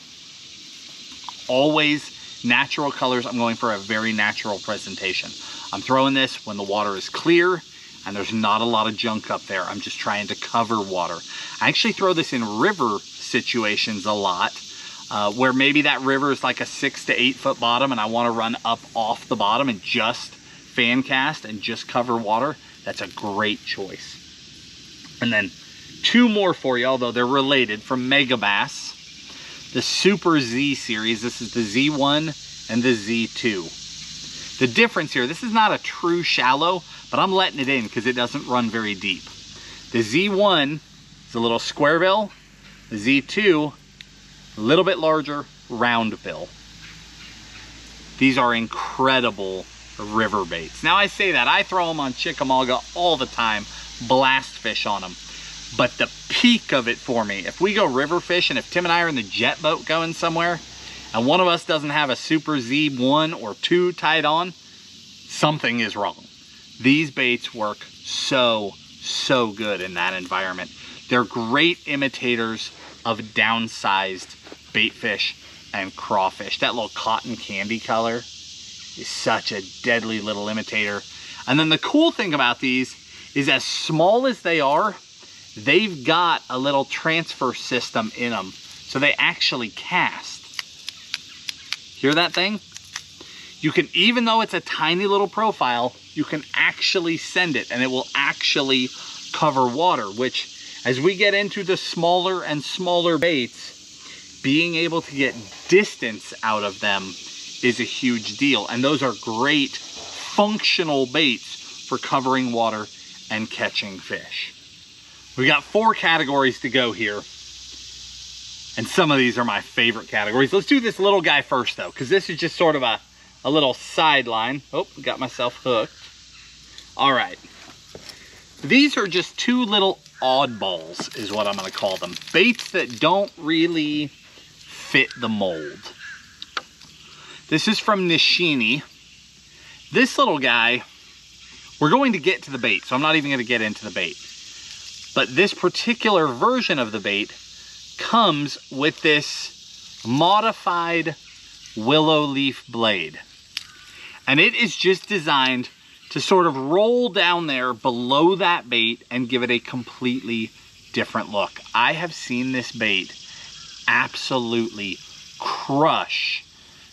Always natural colors. I'm going for a very natural presentation. I'm throwing this when the water is clear and there's not a lot of junk up there. I'm just trying to cover water. I actually throw this in river situations a lot, where maybe that river is like a 6 to 8 foot bottom and I want to run up off the bottom and just fan cast and just cover water. That's a great choice. And then 2 more for you, although they're related, from Megabass. The Super Z series. This is the Z1 and the Z2. The difference here, this is not a true shallow, but I'm letting it in because it doesn't run very deep. The Z1 is a little square bill. The Z2, a little bit larger, round bill. These are incredible river baits. Now I say that, I throw them on Chickamauga all the time. Blast fish on them, but the peak of it for me, if we go river fishing, if Tim and I are in the jet boat going somewhere and one of us doesn't have a Super Z1 or 2 tied on, something is wrong. These baits work so good in that environment. They're great imitators of downsized baitfish and crawfish. That little cotton candy color is such a deadly little imitator. And then the cool thing about these is, as small as they are, they've got a little transfer system in them. So they actually cast. Hear that thing? You can, even though it's a tiny little profile, you can actually send it and it will actually cover water, which, as we get into the smaller and smaller baits, being able to get distance out of them is a huge deal. And those are great functional baits for covering water and catching fish. We got 4 categories to go here. And some of these are my favorite categories. Let's do this little guy first though, because this is just sort of a little sideline. Oh, got myself hooked. All right. These are just 2 little oddballs is what I'm gonna call them. Baits that don't really fit the mold. This is from Nishini. This little guy, we're going to get to the bait, so I'm not even gonna get into the bait. But this particular version of the bait comes with this modified willow leaf blade. And it is just designed to sort of roll down there below that bait and give it a completely different look. I have seen this bait absolutely crush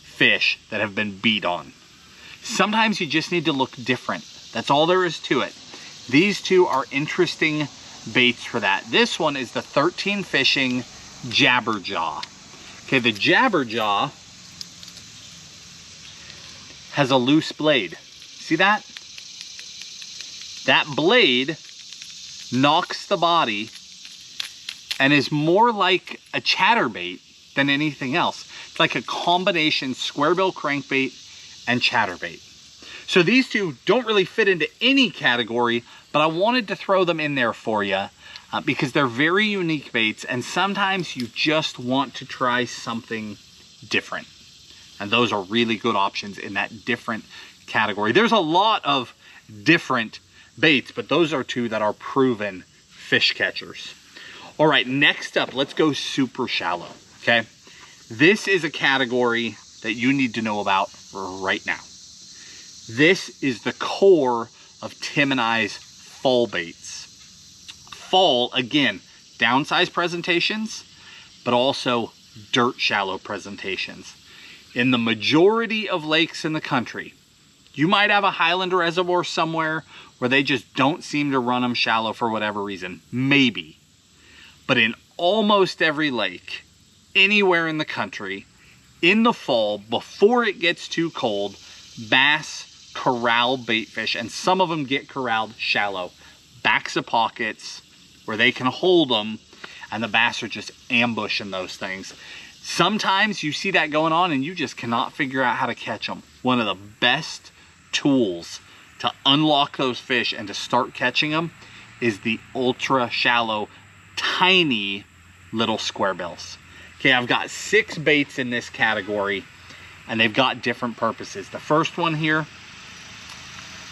fish that have been beat on. Sometimes you just need to look different. That's all there is to it. These 2 are interesting baits for that. This one is the 13 Fishing Jabberjaw. Okay, the Jabberjaw has a loose blade. See that? That blade knocks the body and is more like a chatterbait than anything else. It's like a combination squarebill crankbait and chatterbait. So these 2 don't really fit into any category, but I wanted to throw them in there for you because they're very unique baits, and sometimes you just want to try something different. And those are really good options in that different category. There's a lot of different baits, but those are 2 that are proven fish catchers. All right, next up, let's go super shallow, okay? This is a category that you need to know about right now. This is the core of Tim and I's fall baits. Fall, again, downsized presentations, but also dirt shallow presentations. In the majority of lakes in the country, you might have a highland reservoir somewhere where they just don't seem to run them shallow for whatever reason. Maybe. But in almost every lake, anywhere in the country, in the fall, before it gets too cold, bass corral baitfish, and some of them get corralled shallow. Backs of pockets where they can hold them, and the bass are just ambushing those things. Sometimes you see that going on and you just cannot figure out how to catch them. One of the best tools to unlock those fish and to start catching them is the ultra shallow, tiny little squarebills. Okay, I've got 6 baits in this category and they've got different purposes. The first one here,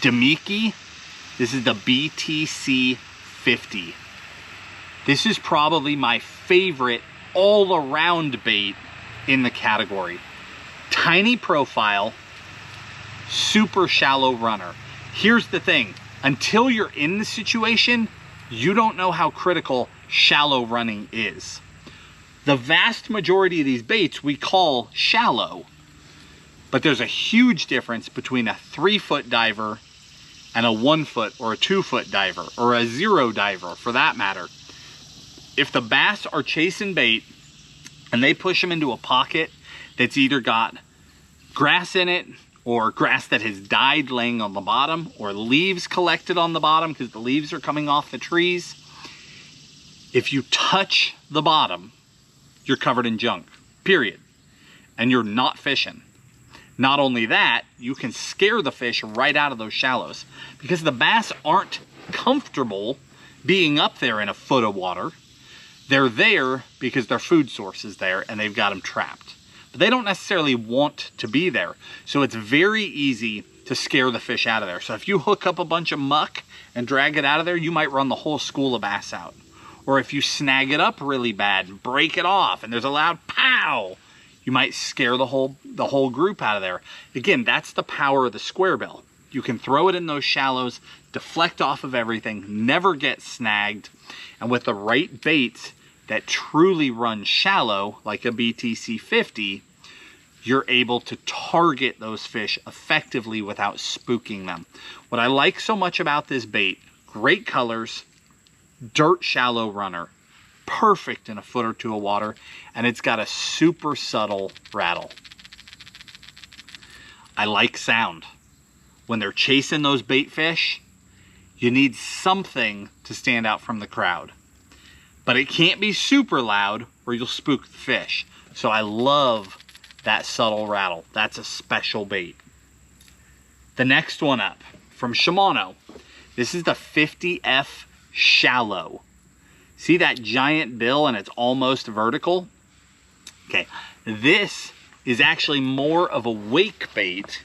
Demiki. This is the BTC 50. This is probably my favorite all-around bait in the category. Tiny profile, super shallow runner. Here's the thing, until you're in the situation, you don't know how critical shallow running is. The vast majority of these baits we call shallow, but there's a huge difference between a 3-foot diver and a 1-foot or a 2-foot diver, or a 0 diver for that matter. If the bass are chasing bait and they push them into a pocket that's either got grass in it, or grass that has died laying on the bottom, or leaves collected on the bottom because the leaves are coming off the trees, if you touch the bottom, you're covered in junk, period. And you're not fishing. Not only that, you can scare the fish right out of those shallows because the bass aren't comfortable being up there in a foot of water. They're there because their food source is there and they've got them trapped. But they don't necessarily want to be there. So it's very easy to scare the fish out of there. So if you hook up a bunch of muck and drag it out of there, you might run the whole school of bass out. Or if you snag it up really bad and break it off and there's a loud pow, you might scare the whole group out of there. Again, that's the power of the Squarebill. You can throw it in those shallows, deflect off of everything, never get snagged, and with the right baits that truly run shallow, like a BTC 50, you're able to target those fish effectively without spooking them. What I like so much about this bait, great colors, dirt shallow runner, perfect in a foot or two of water, and it's got a super subtle rattle. I like sound. When they're chasing those bait fish, you need something to stand out from the crowd. But it can't be super loud or you'll spook the fish. So I love that subtle rattle. That's a special bait. The next one up from Shimano. This is the 50F Shallow. See that giant bill and it's almost vertical? Okay, this is actually more of a wake bait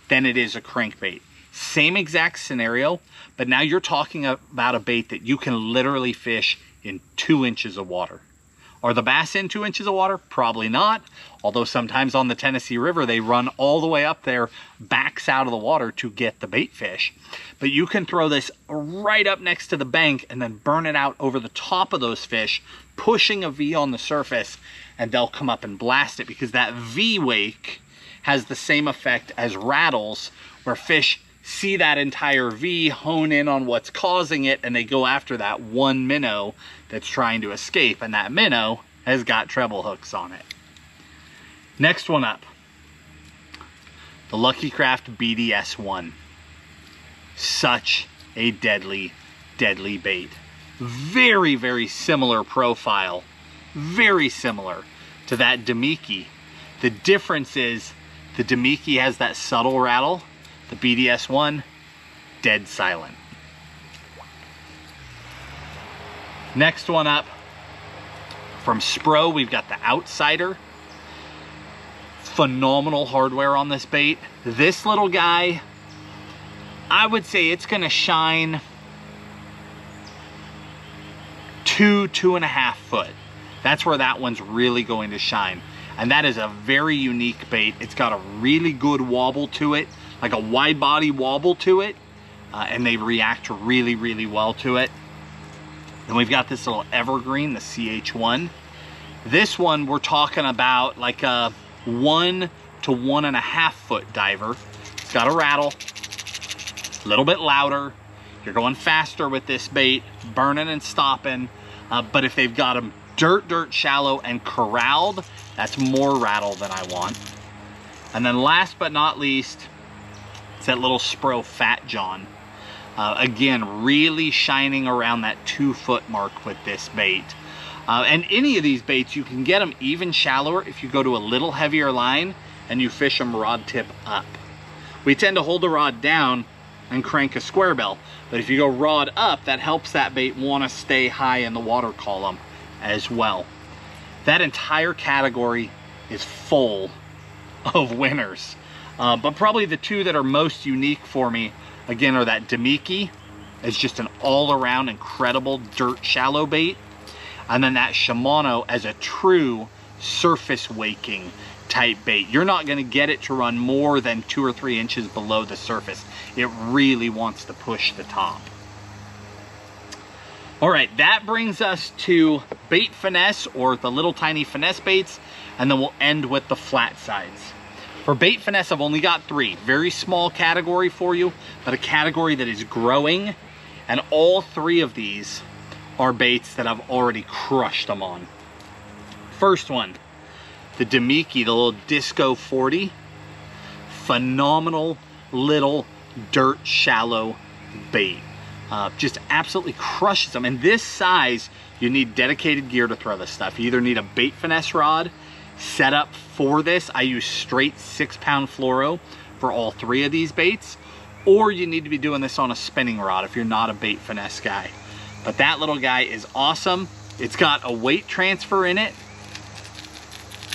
than it is a crankbait. Same exact scenario, but now you're talking about a bait that you can literally fish in 2 inches of water. Are the bass in 2 inches of water? Probably not. Although sometimes on the Tennessee River, they run all the way up there, backs out of the water to get the bait fish. But you can throw this right up next to the bank and then burn it out over the top of those fish, pushing a V on the surface, and they'll come up and blast it because that V wake has the same effect as rattles, where fish see that entire V, hone in on what's causing it, and they go after that one minnow that's trying to escape, and that minnow has got treble hooks on it. Next one up, the Lucky Craft BDS-1. Such a deadly, deadly bait. Very, very similar profile, very similar to that Demiki. The difference is the Demiki has that subtle rattle. The BDS-1, dead silent. Next one up, from Spro, we've got the Outsider. Phenomenal hardware on this bait. This little guy, I would say it's gonna shine 2.5 foot. That's where that one's really going to shine. And that is a very unique bait. It's got a really good wobble to it, like a wide body wobble to it, and they react really, really well to it. Then we've got this little evergreen, the CH1. This one, we're talking about like a 1 to 1.5 foot diver. It's got a rattle, a little bit louder. You're going faster with this bait, burning and stopping. But if they've got them dirt shallow and corralled, that's more rattle than I want. And then last but not least, it's that little Spro Fat John. Again, really shining around that 2 foot mark with this bait. And any of these baits, you can get them even shallower if you go to a little heavier line and you fish them rod tip up. We tend to hold the rod down and crank a Squarebill, but if you go rod up, that helps that bait want to stay high in the water column as well. That entire category is full of winners. But probably the two that are most unique for me, again, are that Demiki. It's just an all-around incredible dirt shallow bait. And then that Shimano as a true surface waking type bait. You're not going to get it to run more than 2 or 3 inches below the surface. It really wants to push the top. All right, that brings us to bait finesse, or the little tiny finesse baits, and then we'll end with the flat sides. For bait finesse, I've only got 3. Very small category for you, but a category that is growing, and all 3 of these are baits that I've already crushed them on. First one, the Demiki, the little Disco 40. Phenomenal little dirt shallow bait. Just absolutely crushes them. And this size, you need dedicated gear to throw this stuff. You either need a bait finesse rod set up for this. I use straight 6-pound fluoro for all 3 of these baits, or you need to be doing this on a spinning rod if you're not a bait finesse guy. But that little guy is awesome. It's got a weight transfer in it.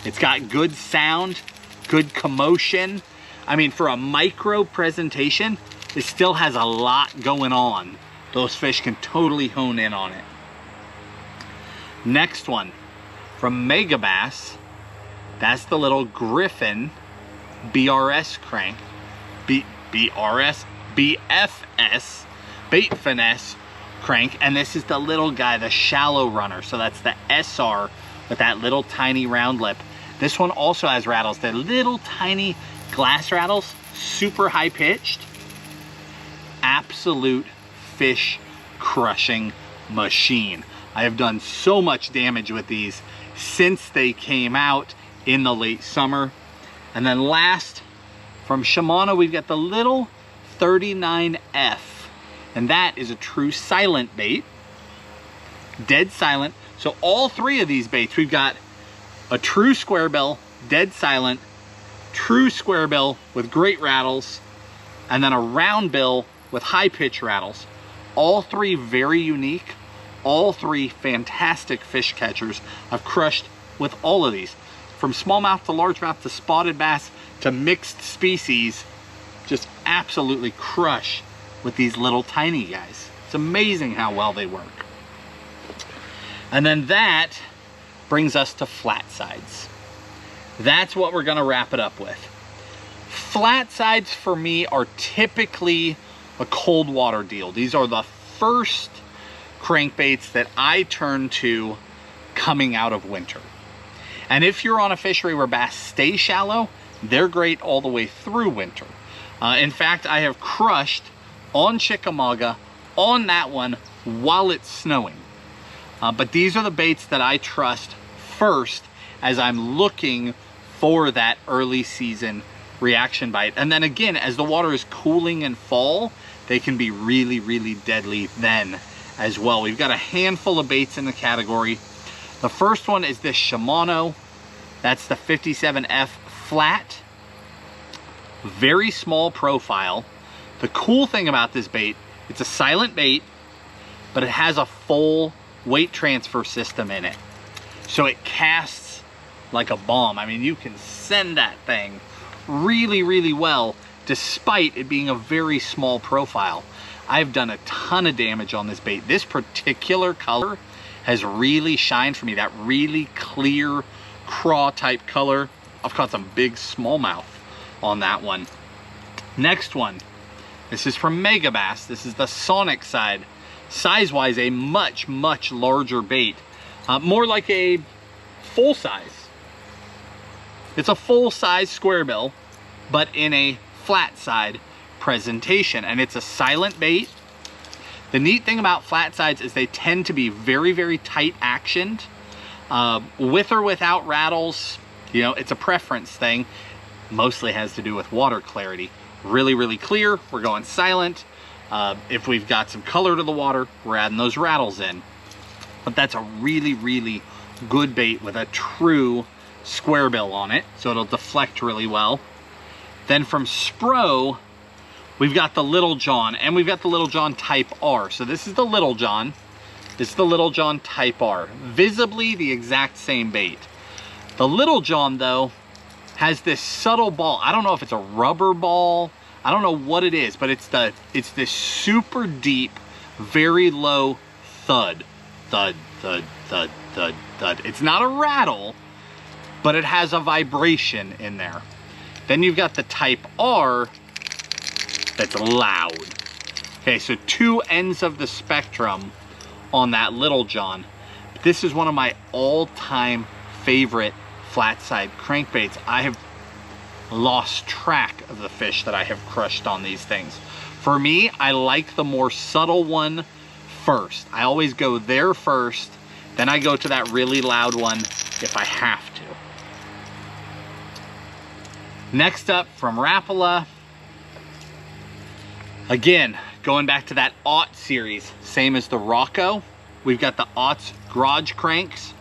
It's got good sound, good commotion. I mean, for a micro presentation, it still has a lot going on. Those fish can totally hone in on it. Next one from Megabass, that's the little Griffin BRS crank. BFS, Bait Finesse crank. And this is the little guy, the shallow runner. So that's the SR with that little tiny round lip. This one also has rattles. They're little tiny glass rattles, super high pitched. Absolute fish crushing machine. I have done so much damage with these since they came out in the late summer. And then last, from Shimano, we've got the little 39F, and that is a true silent bait, dead silent. So all three of these baits, we've got a true squarebill, dead silent, true squarebill with great rattles, and then a round bill with high pitch rattles. All three very unique, all three fantastic fish catchers. I've crushed with all of these, from smallmouth to largemouth to spotted bass to mixed species. Just absolutely crush with these little tiny guys. It's amazing how well they work. And then that brings us to flat sides. That's what we're gonna wrap it up with. Flat sides for me are typically a cold water deal. These are the first crankbaits that I turn to coming out of winter. And if you're on a fishery where bass stay shallow, they're great all the way through winter. In fact, I have crushed on Chickamauga on that one while it's snowing. But these are the baits that I trust first as I'm looking for that early season reaction bite. And then again, as the water is cooling in fall, they can be really, really deadly then as well. We've got a handful of baits in the category. The first one is this Shimano. That's the 57F flat. Very small profile. The cool thing about this bait, it's a silent bait, but it has a full weight transfer system in it. So it casts like a bomb. I mean, you can send that thing really, really well, despite it being a very small profile. I've done a ton of damage on this bait. This particular color has really shined for me, that really clear craw type color. I've caught some big smallmouth on that one. Next one, this is from Megabass. This is the Sonic side. Size-wise, a much, much larger bait. More like a full size. It's a full size squarebill, but in a flat side presentation, and it's a silent bait. The neat thing about flat sides is they tend to be very, very tight actioned. With or without rattles, you know, it's a preference thing. Mostly has to do with water clarity. Really, really clear, we're going silent. If we've got some color to the water, we're adding those rattles in. But that's a really, really good bait with a true squarebill on it, so it'll deflect really well. Then from Spro, we've got the Little John, and we've got the Little John Type R. So this is the Little John. This is the Little John Type R. Visibly the exact same bait. The Little John, though, has this subtle ball. I don't know if it's a rubber ball. I don't know what it is, but it's this super deep, very low thud. Thud, thud, thud, thud, thud. It's not a rattle, but it has a vibration in there. Then you've got the Type R that's loud. Okay, so two ends of the spectrum on that Little John. This is one of my all-time favorite flat side crankbaits. I have lost track of the fish that I have crushed on these things. For me, I like the more subtle one first. I always go there first, then I go to that really loud one if I have to. Next up from Rapala, again, going back to that Aught series, same as the Rocco, we've got the Aught's garage cranks.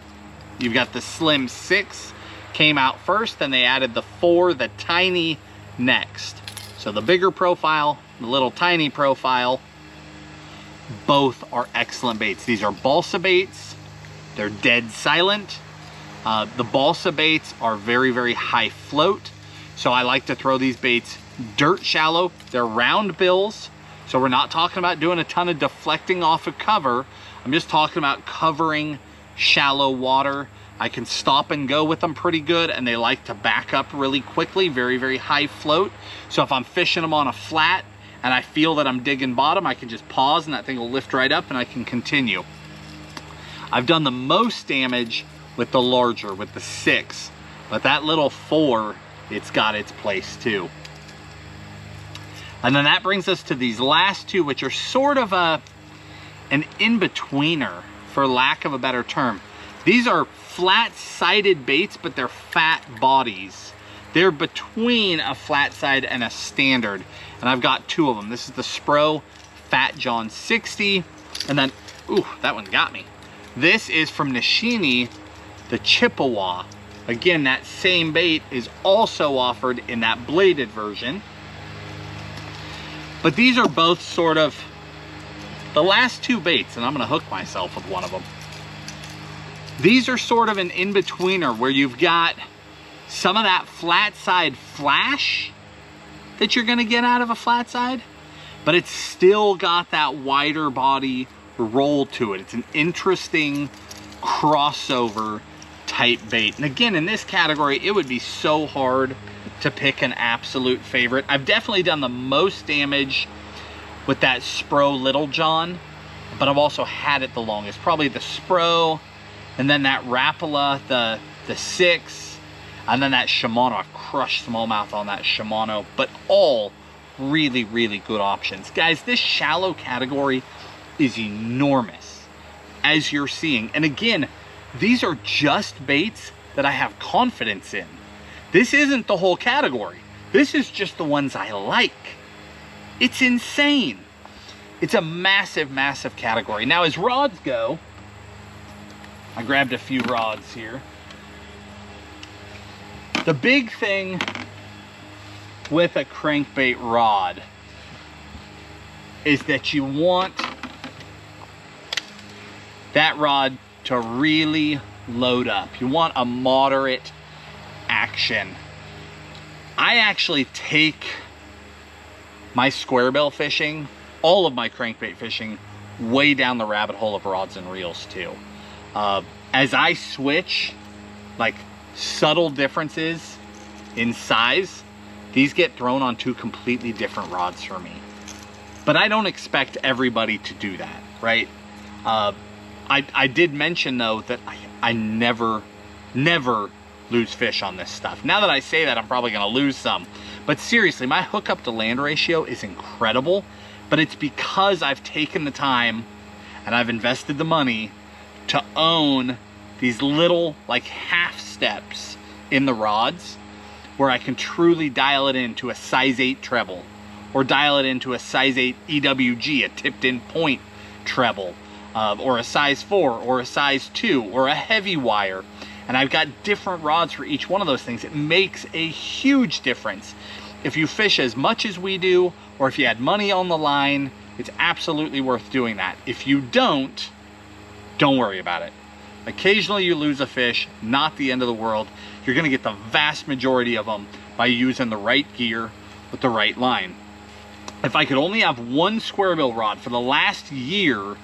You've got the Slim 6 came out first, then they added the 4, the tiny, next. So the bigger profile, the little tiny profile, both are excellent baits. These are balsa baits. They're dead silent. The balsa baits are very, very high float. So I like to throw these baits dirt shallow. They're round bills. So we're not talking about doing a ton of deflecting off of cover. I'm just talking about covering shallow water, I can stop and go with them pretty good, and they like to back up really quickly, very, very high float. So if I'm fishing them on a flat and I feel that I'm digging bottom, I can just pause and that thing will lift right up and I can continue. I've done the most damage with the larger, with the 6, but that little 4, it's got its place too. And then that brings us to these last two, which are sort of an in-betweener, for lack of a better term. These are flat-sided baits, but they're fat bodies. They're between a flat side and a standard. And I've got 2 of them. This is the Spro Fat John 60. And then, ooh, that one got me. This is from Nishini, the Chippewa. Again, that same bait is also offered in that bladed version. But these are both sort of the last 2 baits, and I'm gonna hook myself with one of them. These are sort of an in-betweener where you've got some of that flat side flash that you're gonna get out of a flat side, but it's still got that wider body roll to it. It's an interesting crossover type bait. And again, in this category, it would be so hard to pick an absolute favorite. I've definitely done the most damage with that Spro Little John, but I've also had it the longest. Probably the Spro, and then that Rapala, the 6, and then that Shimano. I've crushed smallmouth on that Shimano, but all really, really good options. Guys, this shallow category is enormous, as you're seeing. And again, these are just baits that I have confidence in. This isn't the whole category. This is just the ones I like. It's insane. It's a massive, massive category. Now, as rods go, I grabbed a few rods here. The big thing with a crankbait rod is that you want that rod to really load up. You want a moderate action. I actually take my squarebill fishing, all of my crankbait fishing, way down the rabbit hole of rods and reels too. As I switch, like subtle differences in size, these get thrown on 2 completely different rods for me. But I don't expect everybody to do that, right? I did mention though that I never lose fish on this stuff. Now that I say that, I'm probably gonna lose some. But seriously, my hookup to land ratio is incredible, but it's because I've taken the time and I've invested the money to own these little like half steps in the rods where I can truly dial it into a size 8 treble, or dial it into a size 8 EWG, a tipped in point treble, or a size 4, or a size 2, or a heavy wire. And I've got different rods for each one of those things. It makes a huge difference. If you fish as much as we do, or if you had money on the line, it's absolutely worth doing that. If you don't worry about it. Occasionally you lose a fish, not the end of the world. You're gonna get the vast majority of them by using the right gear with the right line. If I could only have one squarebill rod for the last year,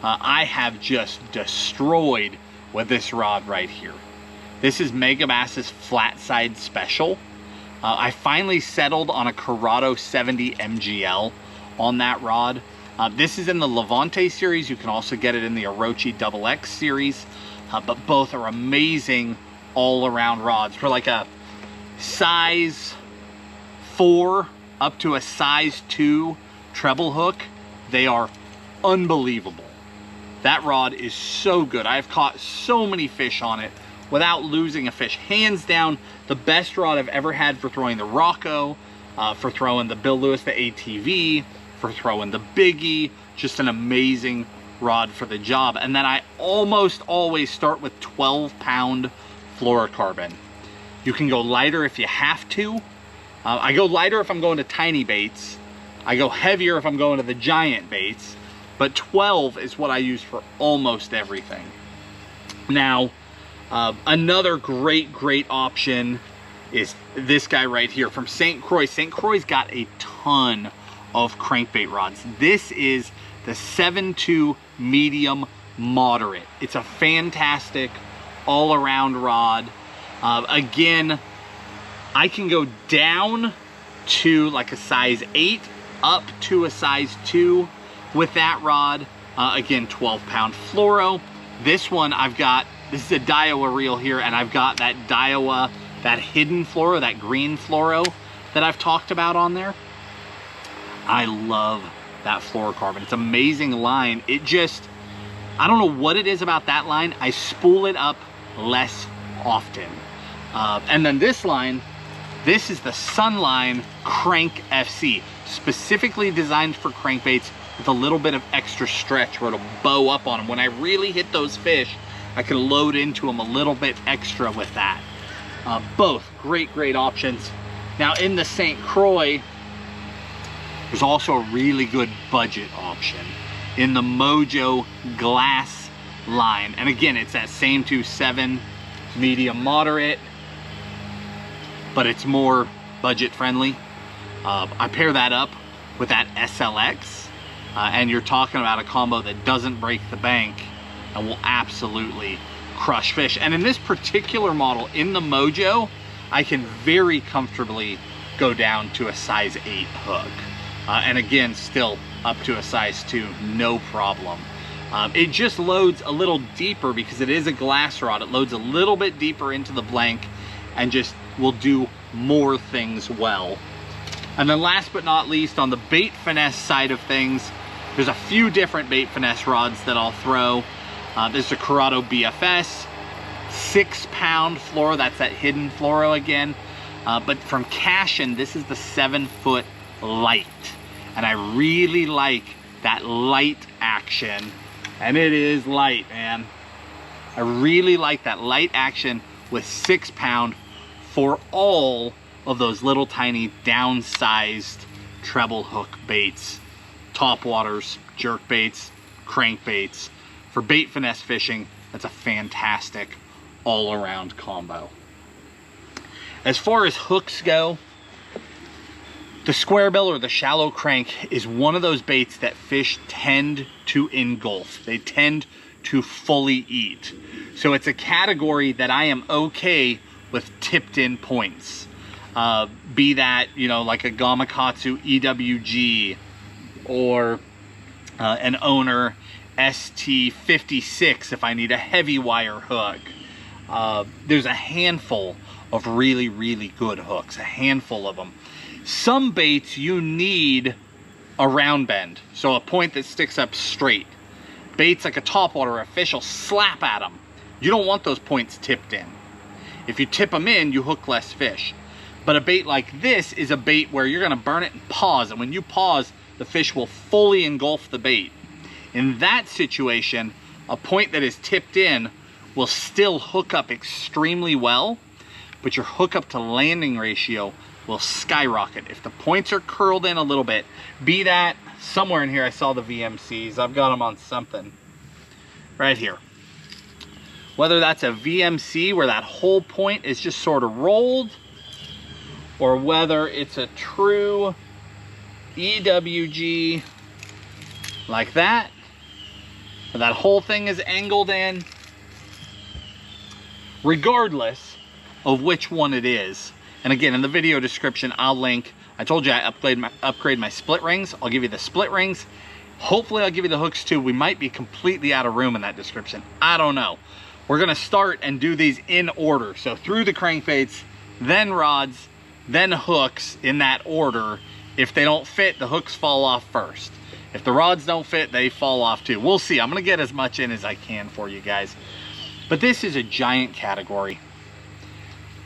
I have just destroyed with this rod right here. This is Megabass's flat side special. I finally settled on a Corrado 70 MGL on that rod. This is in the Levante series. You can also get it in the Orochi XX series, but both are amazing all-around rods. For like a size 4 up to a size 2 treble hook, they are unbelievable. That rod is so good. I've caught so many fish on it without losing a fish. Hands down, the best rod I've ever had for throwing the Rocco, for throwing the Bill Lewis, the ATV, for throwing the Biggie. Just an amazing rod for the job. And then I almost always start with 12-pound fluorocarbon. You can go lighter if you have to. I go lighter if I'm going to tiny baits. I go heavier if I'm going to the giant baits. But 12 is what I use for almost everything. Now, another great option is this guy right here from St. Croix. St. Croix's got a ton of crankbait rods. This is the 7.2 medium moderate. It's a fantastic all-around rod. Again, I can go down to like a size 8 up to a size 2 with that rod. Again, 12-pound fluoro. This one I've got, this is a Daiwa reel here, and I've got that Daiwa, that hidden fluoro, that green fluoro that I've talked about on there. I love that fluorocarbon. It's an amazing line. It just, I don't know what it is about that line. I spool it up less often. And then this line, this is the Sunline Crank FC, specifically designed for crankbaits with a little bit of extra stretch where it'll bow up on them. When I really hit those fish, I can load into them a little bit extra with that. Both great options. Now in the St. Croix, there's also a really good budget option in the Mojo glass line. And again, it's that same 2.7 medium moderate, but it's more budget friendly. I pair that up with that SLX, and you're talking about a combo that doesn't break the bank and will absolutely crush fish. And in this particular model, in the Mojo, I can very comfortably go down to a size 8 hook. And again, still up to a size 2, no problem. It just loads a little deeper because it is a glass rod. It loads a little bit deeper into the blank and just will do more things well. And then last but not least, on the bait finesse side of things, there's a few different bait finesse rods that I'll throw. There's a Corrado BFS, 6-pound fluoro. That's that hidden fluoro again. But from Cashin, this is the 7-foot light. And I really like that light action. And it is light, man. I really like that light action with 6-pound for all of those little tiny downsized treble hook baits, top waters, jerk baits, crankbaits. For bait finesse fishing, that's a fantastic all-around combo. As far as hooks go, the squarebill or the shallow crank is one of those baits that fish tend to engulf. They tend to fully eat. So it's a category that I am okay with tipped in points. Be that, you know, like a Gamakatsu EWG or an Owner ST56 if I need a heavy wire hook. There's a handful of really good hooks, a handful of them. Some baits you need a round bend, so a point that sticks up straight. Baits like a topwater or a fish will slap at them. You don't want those points tipped in. If you tip them in, you hook less fish. But a bait like this is a bait where you're gonna burn it and pause, and when you pause, the fish will fully engulf the bait. In that situation, a point that is tipped in will still hook up extremely well, but your hookup to landing ratio will skyrocket. If the points are curled in a little bit, be that somewhere in here, I saw the VMCs. I've got them on something right here. Whether that's a VMC where that whole point is just sort of rolled, or whether it's a true EWG like that, where that whole thing is angled in. Regardless of which one it is, and again, in the video description, I'll link, I told you I upgrade my split rings. I'll give you the split rings. Hopefully I'll give you the hooks too. We might be completely out of room in that description. I don't know. We're gonna start and do these in order. So through the crankbaits, then rods, then hooks in that order. If they don't fit, the hooks fall off first. If the rods don't fit, they fall off too. We'll see. I'm gonna get as much in as I can for you guys. But this is a giant category.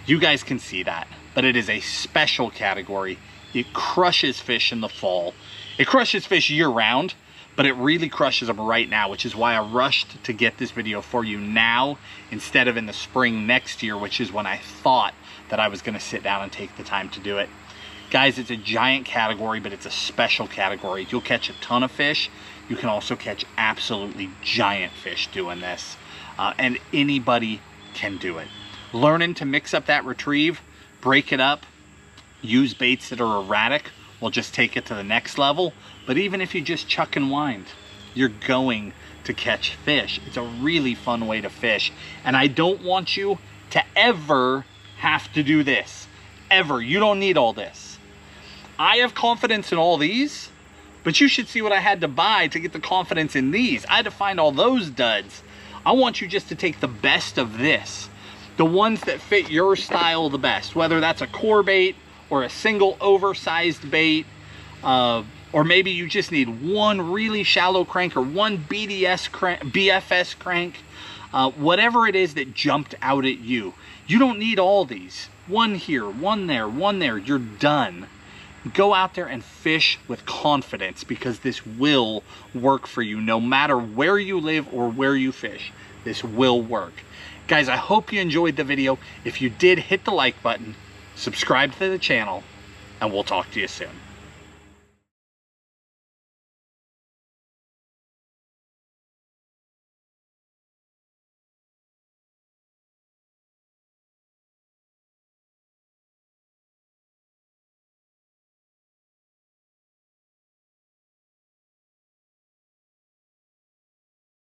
You guys can see that. But it is a special category. It crushes fish in the fall. It crushes fish year round, but it really crushes them right now, which is why I rushed to get this video for you now instead of in the spring next year, which is when I thought that I was gonna sit down and take the time to do it. Guys, it's a giant category, but it's a special category. You'll catch a ton of fish. You can also catch absolutely giant fish doing this. And anybody can do it. Learning to mix up that retrieve, break it up, use baits that are erratic will just take it to the next level. But even if you just chuck and wind, you're going to catch fish. It's a really fun way to fish. And I don't want you to ever have to do this. Ever. You don't need all this. I have confidence in all these, but you should see what I had to buy to get the confidence in these. I had to find all those duds. I want you just to take the best of this. The ones that fit your style the best, whether that's a core bait or a single oversized bait, or maybe you just need one really shallow crank or one BFS crank, whatever it is that jumped out at you. You don't need all these. One here, one there, you're done. Go out there and fish with confidence, because this will work for you no matter where you live or where you fish. This will work. Guys, I hope you enjoyed the video. If you did, hit the like button, subscribe to the channel, and we'll talk to you soon.